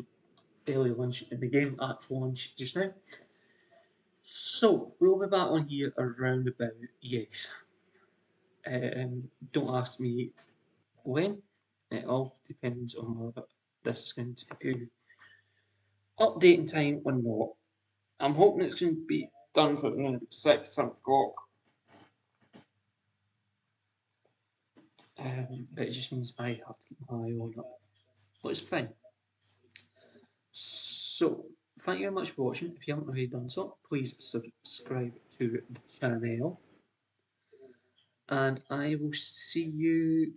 [SPEAKER 1] early lunch in the game, actual lunch just now. So we'll be back on here around about yes. Don't ask me when. It all depends on whether this is going to be updating time or not. I'm hoping it's going to be done for around 6, 7 o'clock. But it just means I have to keep my eye on it. But it's fine. So, thank you very much for watching. If you haven't already done so, please subscribe to the channel. And I will see you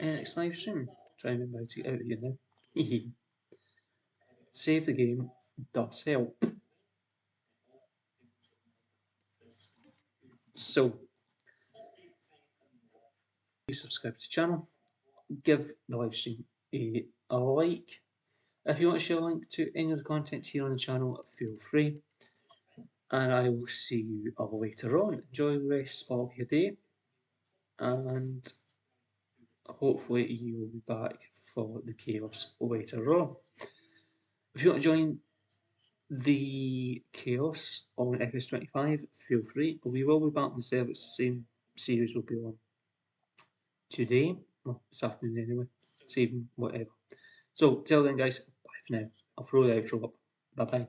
[SPEAKER 1] next live stream. Try and remember how to get out of here now. Save the game does help. So, please subscribe to the channel. Give the live stream a like. If you want to share a link to any of the content here on the channel, feel free. And I will see you all later on. Enjoy the rest of your day. And hopefully you will be back for the chaos later on. If you want to join the chaos on FS25, feel free. We will be back on the server. It's the same series will be on today. Well, this afternoon anyway. This evening, whatever. So, till then guys, bye for now. I'll throw the outro up. Bye bye.